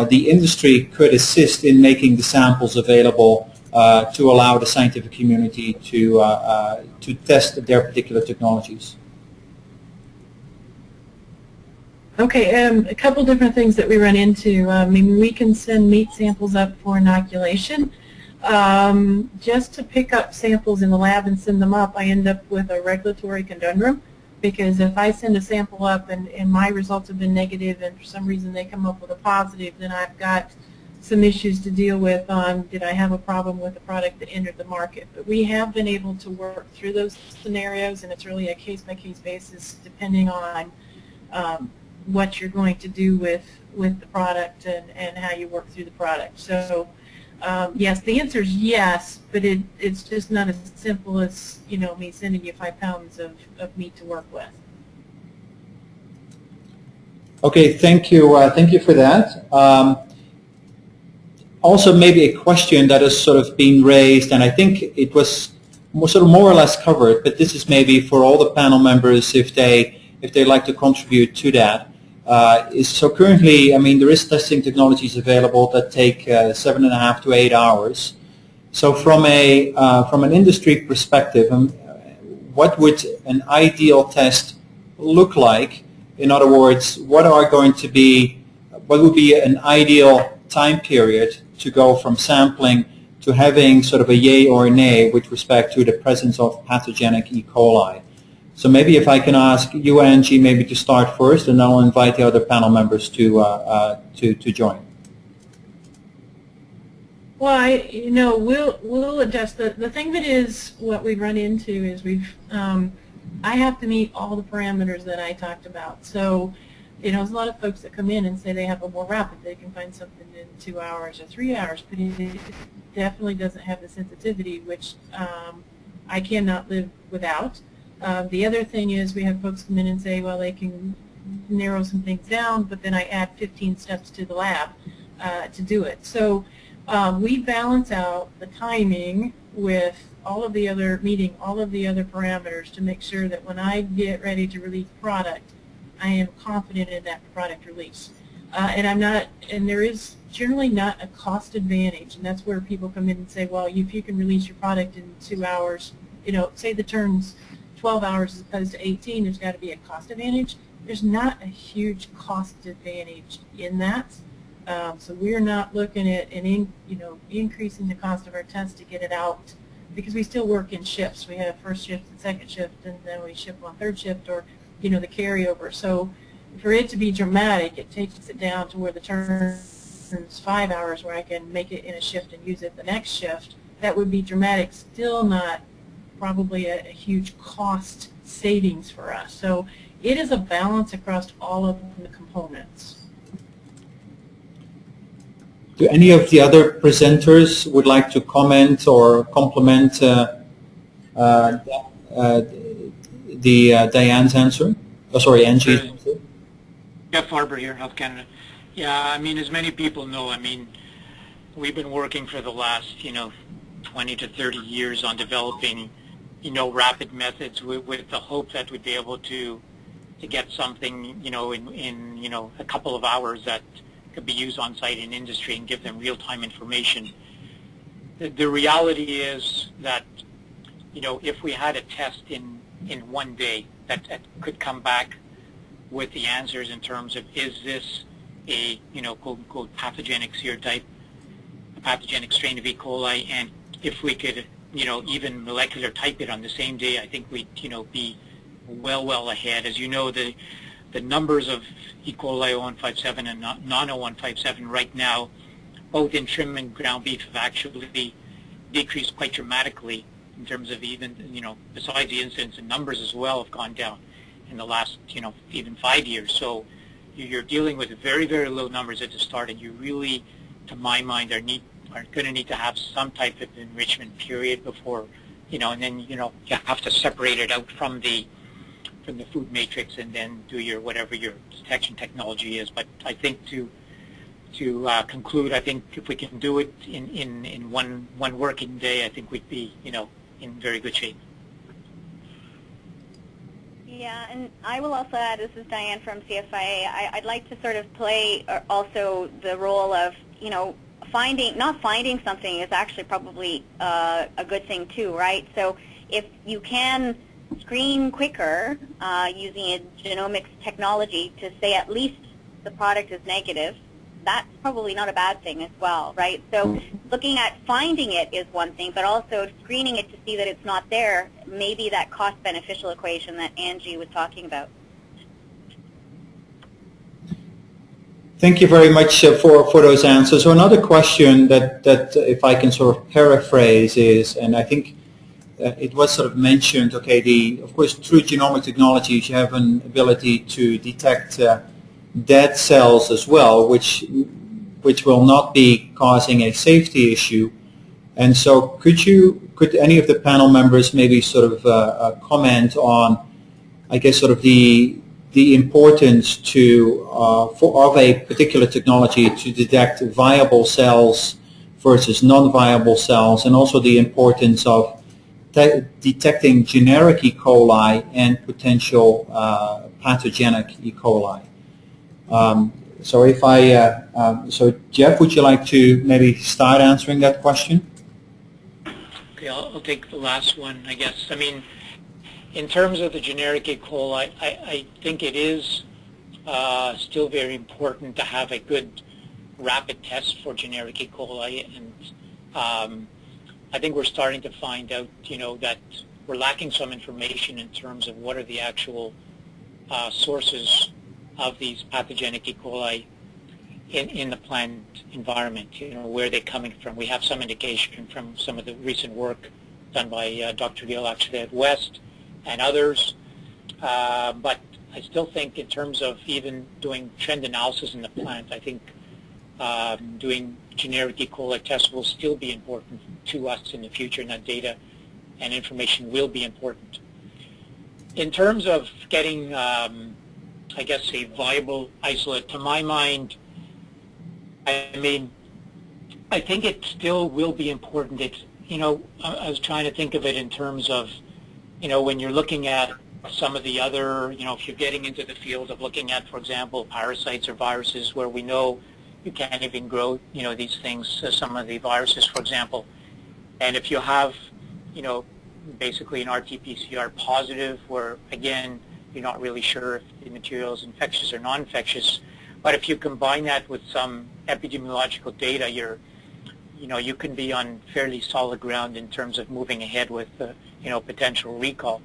the industry could assist in making the samples available to allow the scientific community to test their particular technologies? Okay, a couple different things that we run into. I mean, we can send meat samples up for inoculation. Just to pick up samples in the lab and send them up, I end up with a regulatory conundrum, because if I send a sample up and my results have been negative and for some reason they come up with a positive, then I've got some issues to deal with on, did I have a problem with the product that entered the market? But we have been able to work through those scenarios, and it's really a case-by-case basis depending on what you're going to do with the product and how you work through the product. So yes, the answer is yes, but it's just not as simple as, you know, me sending you 5 pounds of meat to work with. Okay, thank you for that. also maybe a question that has sort of been raised, and I think it was more or less covered, but this is maybe for all the panel members if they like to contribute to that. So currently, I mean, there is testing technologies available that take 7.5 to 8 hours. So from an industry perspective, what would an ideal test look like? In other words, what would be an ideal time period to go from sampling to having sort of a yay or a nay with respect to the presence of pathogenic E. coli? So maybe if I can ask you, Angie, maybe to start first, and then I'll invite the other panel members to join. Well, we'll adjust. The thing that is what we run into is I have to meet all the parameters that I talked about. So, there's a lot of folks that come in and say they have a more rapid, they can find something in 2 hours or 3 hours, but it definitely doesn't have the sensitivity, which I cannot live without. The other thing is we have folks come in and say, well, they can narrow some things down, but then I add 15 steps to the lab to do it. So we balance out the timing with meeting all of the other parameters to make sure that when I get ready to release product, I am confident in that product release. And there is generally not a cost advantage, and that's where people come in and say, well, if you can release your product in 2 hours, say the turn's 12 hours as opposed to 18, there's got to be a cost advantage. There's not a huge cost advantage in that. So we're not looking at increasing the cost of our test to get it out, because we still work in shifts. We have first shift and second shift, and then we ship on third shift, or the carryover. So for it to be dramatic, it takes it down to where the turn's 5 hours, where I can make it in a shift and use it the next shift. That would be dramatic. Still not probably a huge cost savings for us. So it is a balance across all of the components. Do any of the other presenters would like to comment or complement Diane's answer? Oh, sorry, Angie's answer. Jeff Farber here, Health Canada. Yeah, I mean, as many people know, I mean, we've been working for the last, 20 to 30 years on developing, rapid methods with the hope that we'd be able to get something, in a couple of hours that could be used on site in industry and give them real-time information. The reality is that, if we had a test in 1 day that could come back with the answers in terms of, is this a, quote-unquote pathogenic serotype, a pathogenic strain of E. coli, and if we could, even molecular type it on the same day, I think we'd, be well ahead. As you know, the numbers of E. coli 0157 and non-0157 right now, both in trim and ground beef, have actually decreased quite dramatically in terms of even, besides the incidence, and numbers as well have gone down in the last, even 5 years. So you're dealing with very, very low numbers at the start, and you really, to my mind, are going to need to have some type of enrichment period before, and then, you have to separate it out from the food matrix and then do your whatever your detection technology is. But I think to conclude, I think if we can do it in one working day, I think we'd be, in very good shape. Yeah, and I will also add, this is Diane from CFIA, I'd like to sort of play also the role of, not finding something is actually probably a good thing too, right? So if you can screen quicker using a genomics technology to say at least the product is negative, that's probably not a bad thing as well, right? So looking at finding it is one thing, but also screening it to see that it's not there, maybe that cost-beneficial equation that Angie was talking about. Thank you very much for those answers. So another question that if I can sort of paraphrase is, and I think it was sort of mentioned, okay, of course through genomic technologies you have an ability to detect dead cells as well, which will not be causing a safety issue. And so could any of the panel members maybe sort of comment on, I guess, sort of the importance of a particular technology to detect viable cells versus non-viable cells, and also the importance of detecting generic E. coli and potential pathogenic E. coli. So if so Jeff, would you like to maybe start answering that question? Okay, I'll take the last one, I guess. I mean, in terms of the generic E. coli, I think it is still very important to have a good rapid test for generic E. coli, and I think we're starting to find out, that we're lacking some information in terms of what are the actual sources of these pathogenic E. coli in the plant environment, where they're coming from. We have some indication from some of the recent work done by Dr. Gill actually at West and others, but I still think in terms of even doing trend analysis in the plant, I think doing generic E. coli tests will still be important to us in the future, and that data and information will be important. In terms of getting, I guess, a viable isolate, to my mind, I mean, I think it still will be important. It's, I was trying to think of it in terms of, when you're looking at some of the other, if you're getting into the field of looking at, for example, parasites or viruses where we know you can't even grow, these things, some of the viruses, for example. And if you have, basically an RT-PCR positive where, again, you're not really sure if the material is infectious or non-infectious, but if you combine that with some epidemiological data, you can be on fairly solid ground in terms of moving ahead with, potential recall.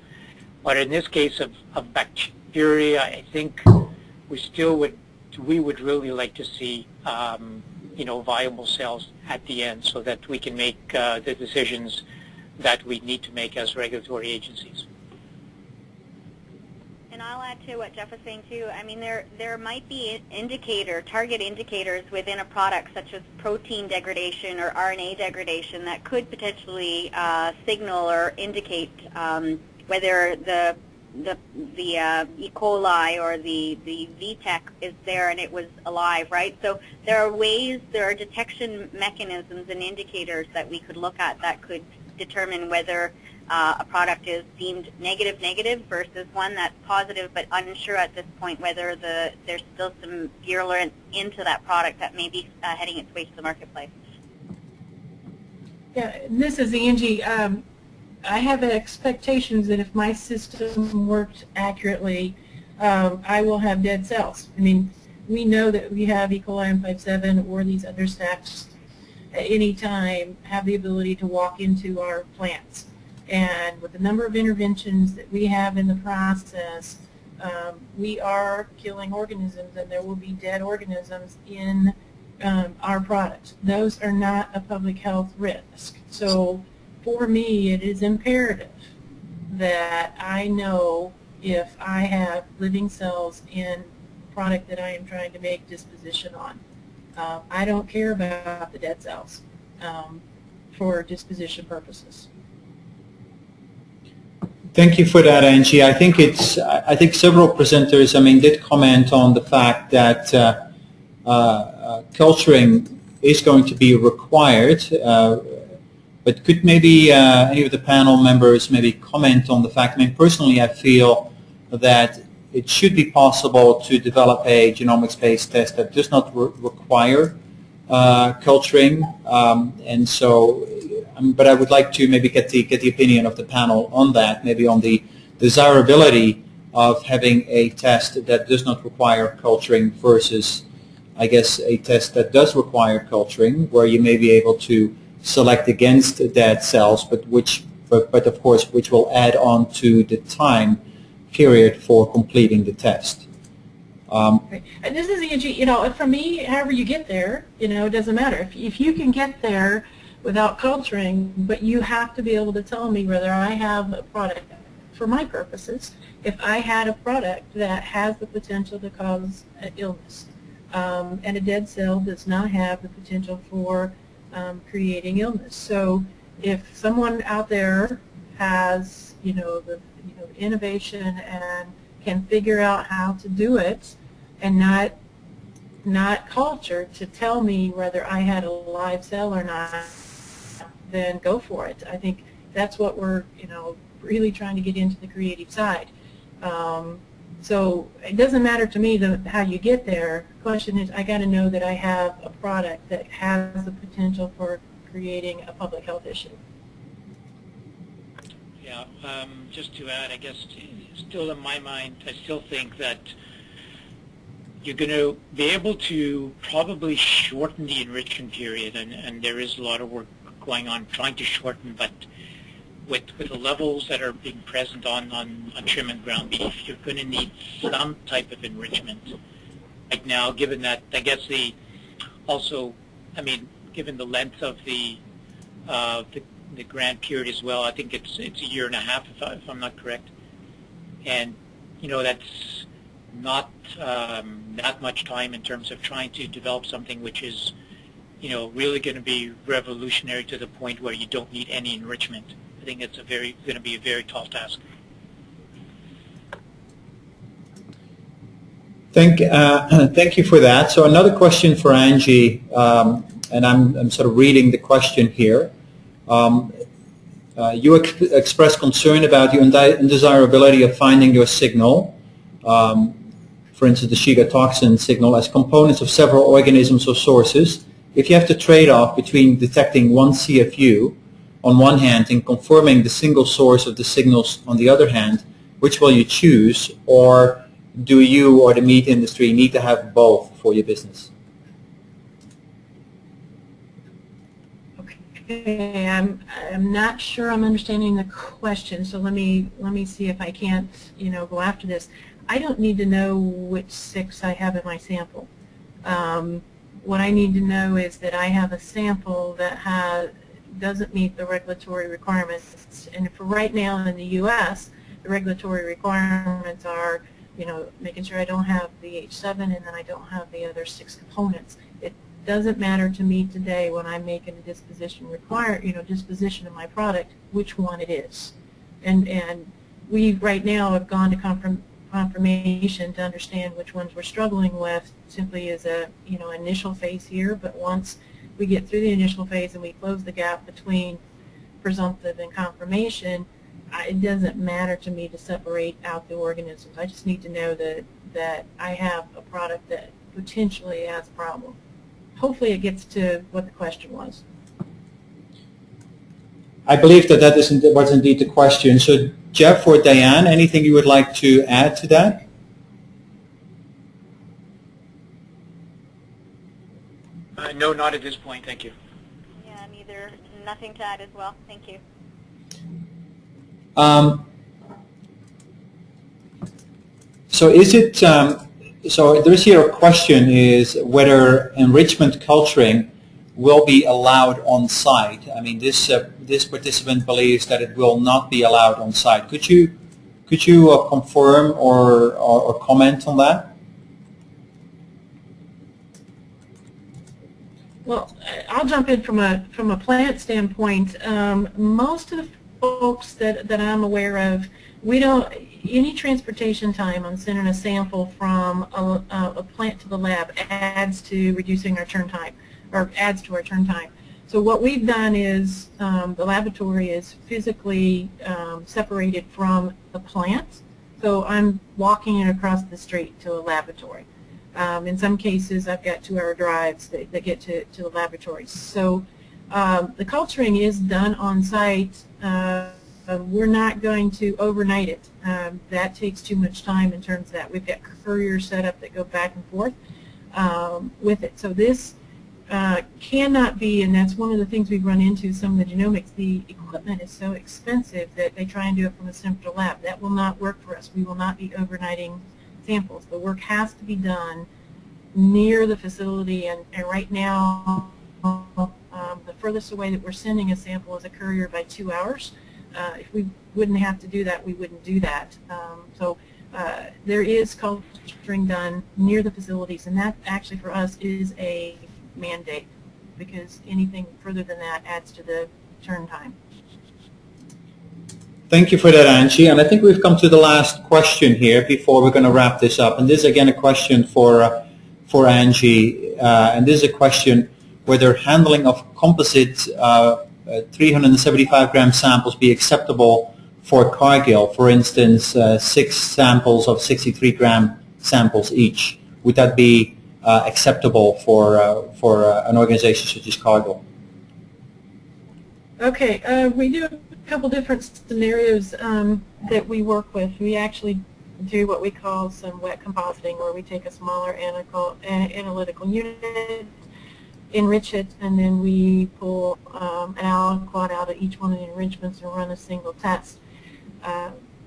But in this case of bacteria, I think we would really like to see, viable cells at the end so that we can make the decisions that we need to make as regulatory agencies. And I'll add to what Jeff was saying too. I mean, there might be target indicators within a product such as protein degradation or RNA degradation that could potentially signal or indicate whether the E. coli or the VTEC is there and it was alive, right? So there are detection mechanisms and indicators that we could look at that could determine whether a product is deemed negative versus one that's positive, but unsure at this point whether there's still some virulence into that product that may be heading its way to the marketplace. Yeah, this is Angie. I have expectations that if my system worked accurately, I will have dead cells. I mean, we know that we have E. coli M57 or these other staph at any time have the ability to walk into our plants. And with the number of interventions that we have in the process, we are killing organisms, and there will be dead organisms in our products. Those are not a public health risk. So for me, it is imperative that I know if I have living cells in the product that I am trying to make disposition on. I don't care about the dead cells for disposition purposes. Thank you for that, Angie. I think several presenters, did comment on the fact that culturing is going to be required. But could maybe any of the panel members maybe comment on the fact? Personally, I feel that it should be possible to develop a genomics-based test that does not require culturing, and so. But I would like to maybe get the opinion of the panel on that, maybe on the desirability of having a test that does not require culturing versus, I guess, a test that does require culturing, where you may be able to select against dead cells, but of course which will add on to the time period for completing the test. Right. And this is Angie. For me, however you get there, it doesn't matter. If you can get there without culturing, but you have to be able to tell me whether I have a product, for my purposes, if I had a product that has the potential to cause an illness, and a dead cell does not have the potential for creating illness. So if someone out there has, the innovation and can figure out how to do it and not not culture, to tell me whether I had a live cell or not, then go for it. I think that's what we're, really trying to get into the creative side. So it doesn't matter to me how you get there. The question is, I got to know that I have a product that has the potential for creating a public health issue. Yeah, just to add, I guess, still in my mind, I still think that you're going to be able to probably shorten the enrichment period, and there is a lot of work going on trying to shorten, but with the levels that are being present on trim and ground beef, you're going to need some type of enrichment. Right now, given that, I guess given the length of the grant period as well, I think it's a year and a half, if I'm not correct. And, that's not that much time in terms of trying to develop something which is, really going to be revolutionary to the point where you don't need any enrichment. I think it's going to be a very tall task. Thank you for that. So another question for Angie, and I'm sort of reading the question here. You express concern about the undesirability of finding your signal, for instance the Shiga toxin signal, as components of several organisms or sources. If you have to trade off between detecting one CFU on one hand and confirming the single source of the signals on the other hand, which will you choose, or do you or the meat industry need to have both for your business? Okay, I'm not sure I'm understanding the question, so let me see if I can't go after this. I don't need to know which 6 I have in my sample. What I need to know is that I have a sample that doesn't meet the regulatory requirements. And for right now in the U.S., the regulatory requirements are, making sure I don't have the H7 and then I don't have the other 6 components. It doesn't matter to me today when I'm making a disposition of my product, which one it is. And we right now have gone to confirmation to understand which ones we're struggling with simply as a initial phase here, but once we get through the initial phase and we close the gap between presumptive and confirmation, it doesn't matter to me to separate out the organisms. I just need to know that I have a product that potentially has a problem. Hopefully it gets to what the question was. I believe that was indeed the question. So Jeff or Diane, anything you would like to add to that? No, not at this point. Thank you. Yeah, neither. Nothing to add as well. Thank you. So is it? So there's here a question: is whether enrichment culturing will be allowed on site? I mean, this participant believes that it will not be allowed on site. Could you confirm or comment on that? Well, I'll jump in from a plant standpoint. Most of the folks that I'm aware of, we don't any transportation time on sending a sample from a plant to the lab adds to reducing our turn time, or adds to our turn time. So what we've done is the laboratory is physically separated from the plant. So I'm walking it across the street to a laboratory. In some cases, I've got 2-hour drives that get to the laboratories. So the culturing is done on site. We're not going to overnight it. That takes too much time in terms of that. We've got couriers set up that go back and forth with it. So this cannot be, and that's one of the things we've run into some of the genomics, the equipment is so expensive that they try and do it from a central lab. That will not work for us. We will not be overnighting samples. The work has to be done near the facility, and right now the furthest away that we're sending a sample is a courier by 2 hours. If we wouldn't have to do that, we wouldn't do that. There is culturing done near the facilities, and that actually for us is a mandate, because anything further than that adds to the turn time. Thank you for that, Angie. And I think we've come to the last question here before we're going to wrap this up. And this is again a question for for Angie, and this is a question whether handling of composite 375 gram samples be acceptable for Cargill, for instance, 6 samples of 63 gram samples each. Would that be acceptable for an organization such as Cargill? Okay, we do a couple different scenarios that we work with. We actually do what we call some wet compositing, where we take a smaller analytical unit, enrich it, and then we pull an aliquot out of each one of the enrichments and run a single test.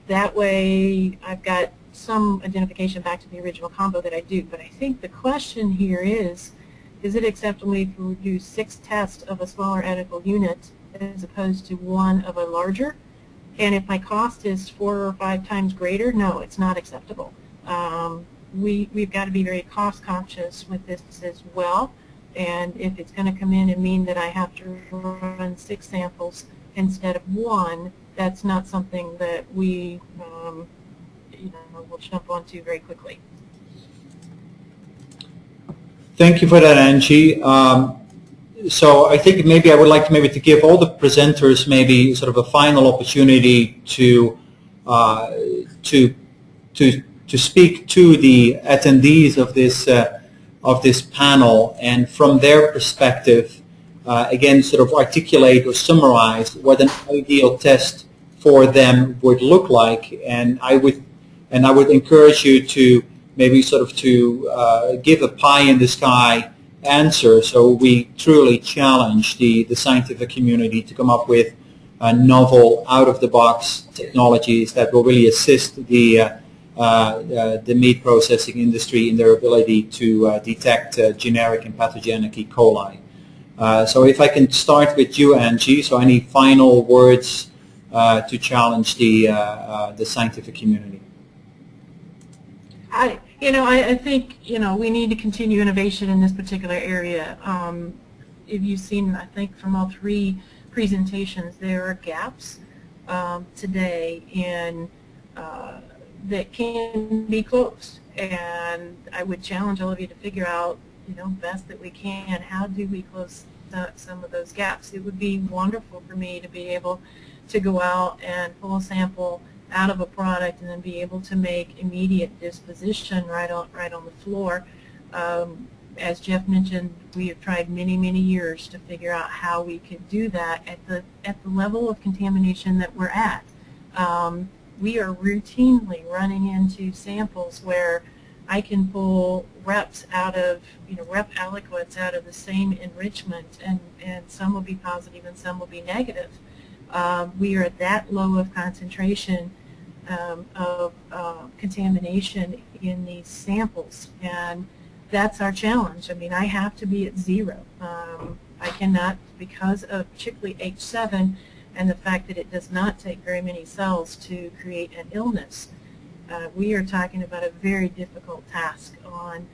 That way I've got some identification back to the original combo that I do. But I think the question here is it acceptable if we do 6 tests of a smaller analytical unit as opposed to 1 of a larger? And if my cost is 4 or 5 times greater, no, it's not acceptable. We've got to be very cost conscious with this as well. And if it's going to come in and mean that I have to run 6 samples instead of 1, that's not something that we will jump onto very quickly. Thank you for that, Angie. So I think maybe I would like to give all the presenters maybe sort of a final opportunity to speak to the attendees of this panel, and from their perspective, again, sort of articulate or summarize what an ideal test for them would look like. And I would encourage you to maybe sort of to give a pie in the sky answer, so we truly challenge the scientific community to come up with novel, out-of-the-box technologies that will really assist the meat processing industry in their ability to detect generic and pathogenic E. coli. So if I can start with you, Angie, so any final words to challenge the scientific community? I think, we need to continue innovation in this particular area. If you've seen, I think, from all 3 presentations, there are gaps today in that can be closed. And I would challenge all of you to figure out, best that we can, how do we close some of those gaps? It would be wonderful for me to be able to go out and pull a sample out of a product and then be able to make immediate disposition right on the floor. As Jeff mentioned, we have tried many years to figure out how we could do that at the level of contamination that we're at. We are routinely running into samples where I can pull reps out of, rep aliquots out of the same enrichment, and some will be positive and some will be negative. We are at that low of concentration of contamination in these samples, and that's our challenge. I mean, I have to be at 0. I cannot, because of particularly H7 and the fact that it does not take very many cells to create an illness. We are talking about a very difficult task on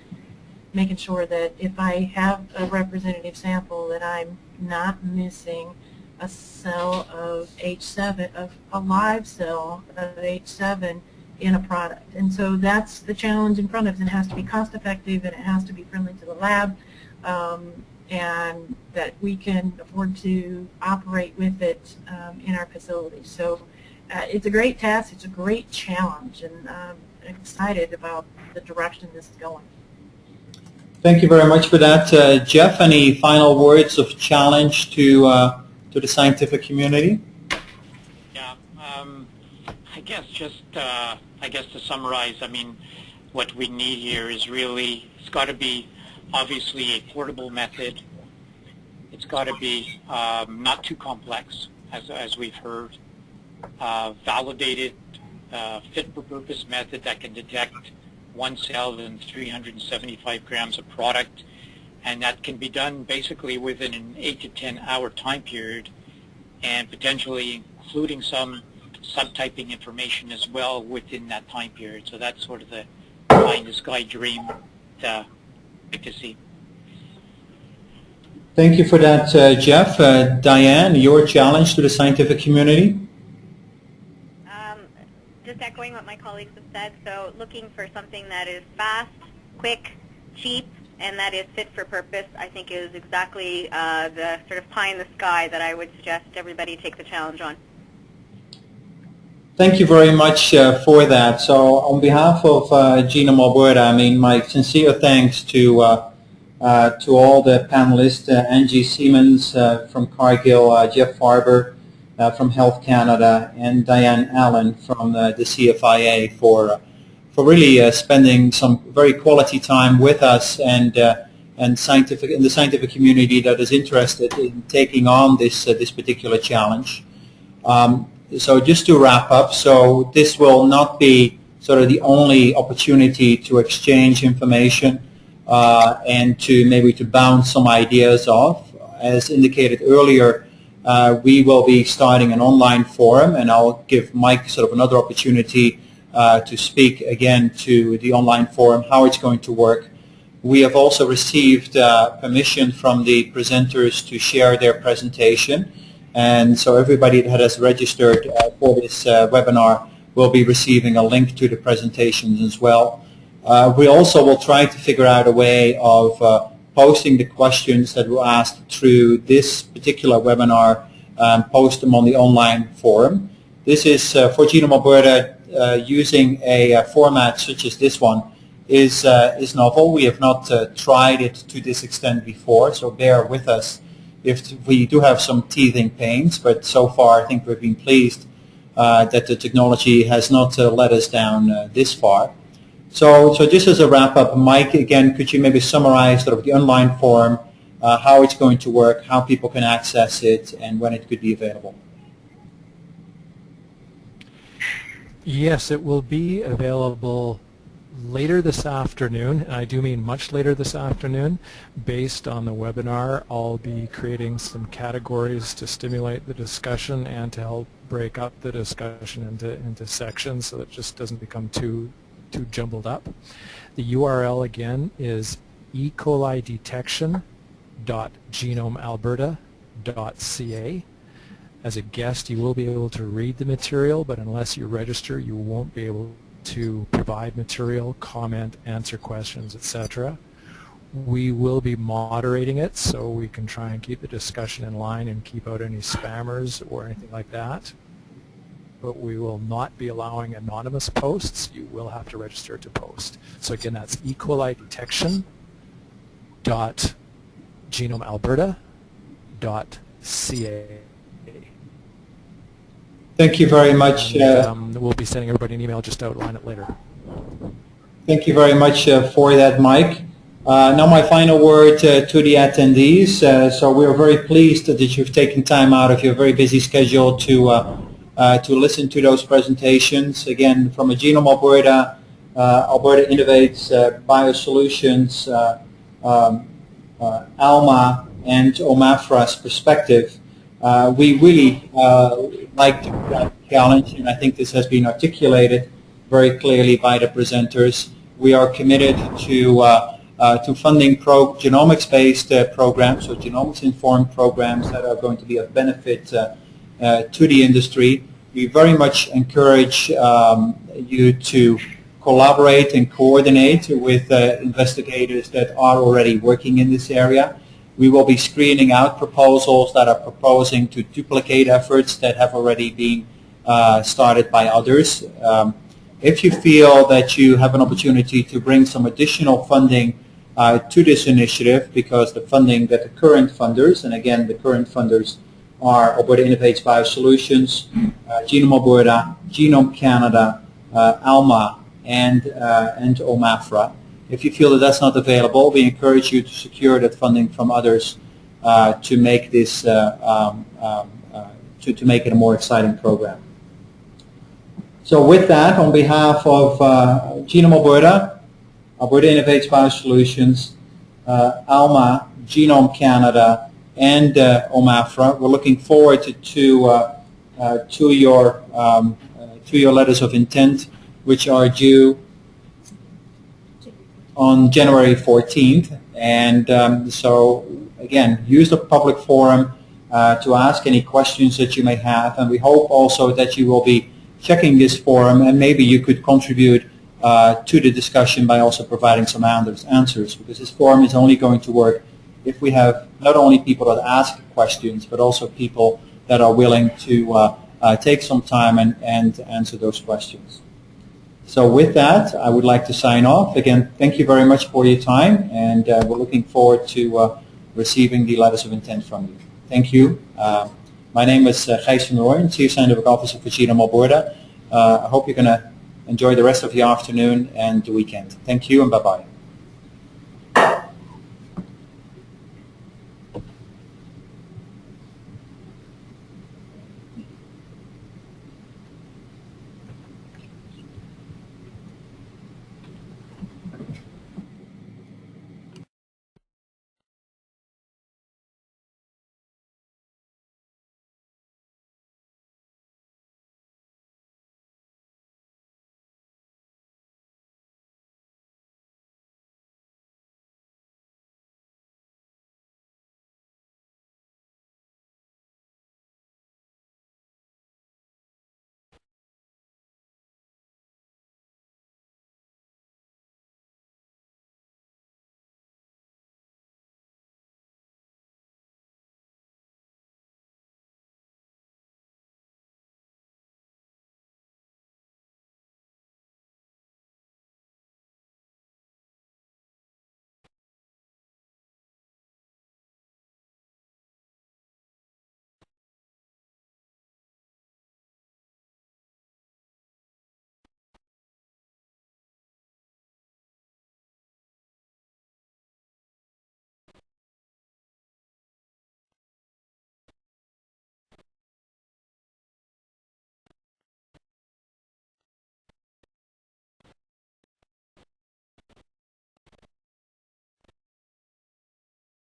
making sure that if I have a representative sample, that I'm not missing a cell of H7, of a live cell of H7 in a product. And so that's the challenge in front of us. It has to be cost effective, and it has to be friendly to the lab, and that we can afford to operate with it in our facilities. So it's a great task, it's a great challenge, and I'm excited about the direction this is going. Thank you very much for that. Jeff, any final words of challenge to the scientific community? Yeah, I guess to summarize, I mean, what we need here is really, it's got to be obviously a portable method. It's got to be not too complex, as we've heard. Validated, fit-for-purpose method that can detect 1 cell in 375 grams of product, and that can be done basically within an 8 to 10 hour time period, and potentially including some subtyping information as well within that time period. So that's sort of the pie-in-the-sky dream to see. Thank you for that, Jeff. Diane, your challenge to the scientific community? Just echoing what my colleagues have said, so looking for something that is fast, quick, cheap and that is fit for purpose, I think is exactly the sort of pie in the sky that I would suggest everybody take the challenge on. Thank you very much for that. So on behalf of Genome Alberta, I mean, my sincere thanks to all the panelists, Angie Siemens from Cargill, Jeff Farber from Health Canada, and Diane Allen from the CFIA for really spending some very quality time with us and the scientific community that is interested in taking on this particular challenge. So just to wrap up, so this will not be sort of the only opportunity to exchange information and to bounce some ideas off. As indicated earlier, we will be starting an online forum, and I'll give Mike sort of another opportunity to speak again to the online forum, how it's going to work. We have also received permission from the presenters to share their presentation, and so everybody that has registered for this webinar will be receiving a link to the presentations as well. We also will try to figure out a way of posting the questions that were asked through this particular webinar, post them on the online forum. This is for Genome Alberta. Using a format such as this one is novel. We have not tried it to this extent before, so bear with us if we do have some teething pains, but so far I think we've been pleased that the technology has not let us down this far. So just as a wrap-up, Mike, again, could you maybe summarize sort of the online forum, how it's going to work, how people can access it, and when it could be available? Yes, it will be available later this afternoon, and I do mean much later this afternoon. Based on the webinar, I'll be creating some categories to stimulate the discussion and to help break up the discussion into sections so that it just doesn't become too jumbled up. The URL again is ecolidetection.genomealberta.ca. As a guest, you will be able to read the material, but unless you register, you won't be able to provide material, comment, answer questions, etc. We will be moderating it, so we can try and keep the discussion in line and keep out any spammers or anything like that. But we will not be allowing anonymous posts. You will have to register to post. So again, that's ecolidetection.genomealberta.ca. Thank you very much. We'll be sending everybody an email just to outline it later. Thank you very much for that, Mike. Now my final word to the attendees. So we are very pleased that you've taken time out of your very busy schedule to listen to those presentations. Again, from a Genome Alberta, Alberta Innovates, Biosolutions, ALMA, and OMAFRA's perspective, we really like to that challenge, and I think this has been articulated very clearly by the presenters. We are committed to funding genomics-based programs, so genomics-informed programs that are going to be of benefit to the industry. We very much encourage you to collaborate and coordinate with investigators that are already working in this area. We will be screening out proposals that are proposing to duplicate efforts that have already been started by others. If you feel that you have an opportunity to bring some additional funding to this initiative, because the funding that the current funders, and again the current funders are Alberta Innovates Biosolutions, Genome Alberta, Genome Canada, ALMA, and OMAFRA. If you feel that that's not available, we encourage you to secure that funding from others to make this to make it a more exciting program. So with that, on behalf of Genome Alberta, Alberta Innovates Biosolutions, ALMA, Genome Canada, and OMAFRA, we're looking forward to your letters of intent, which are due on January 14th, and so again, use the public forum to ask any questions that you may have, and we hope also that you will be checking this forum, and maybe you could contribute to the discussion by also providing some answers, because this forum is only going to work if we have not only people that ask questions, but also people that are willing to take some time and answer those questions. So with that, I would like to sign off. Again, thank you very much for your time, and we're looking forward to receiving the letters of intent from you. Thank you. My name is Gijs van Rooyen, Chief Scientific Officer for GNOM Alberta. I hope you're going to enjoy the rest of your afternoon and the weekend. Thank you, and bye-bye.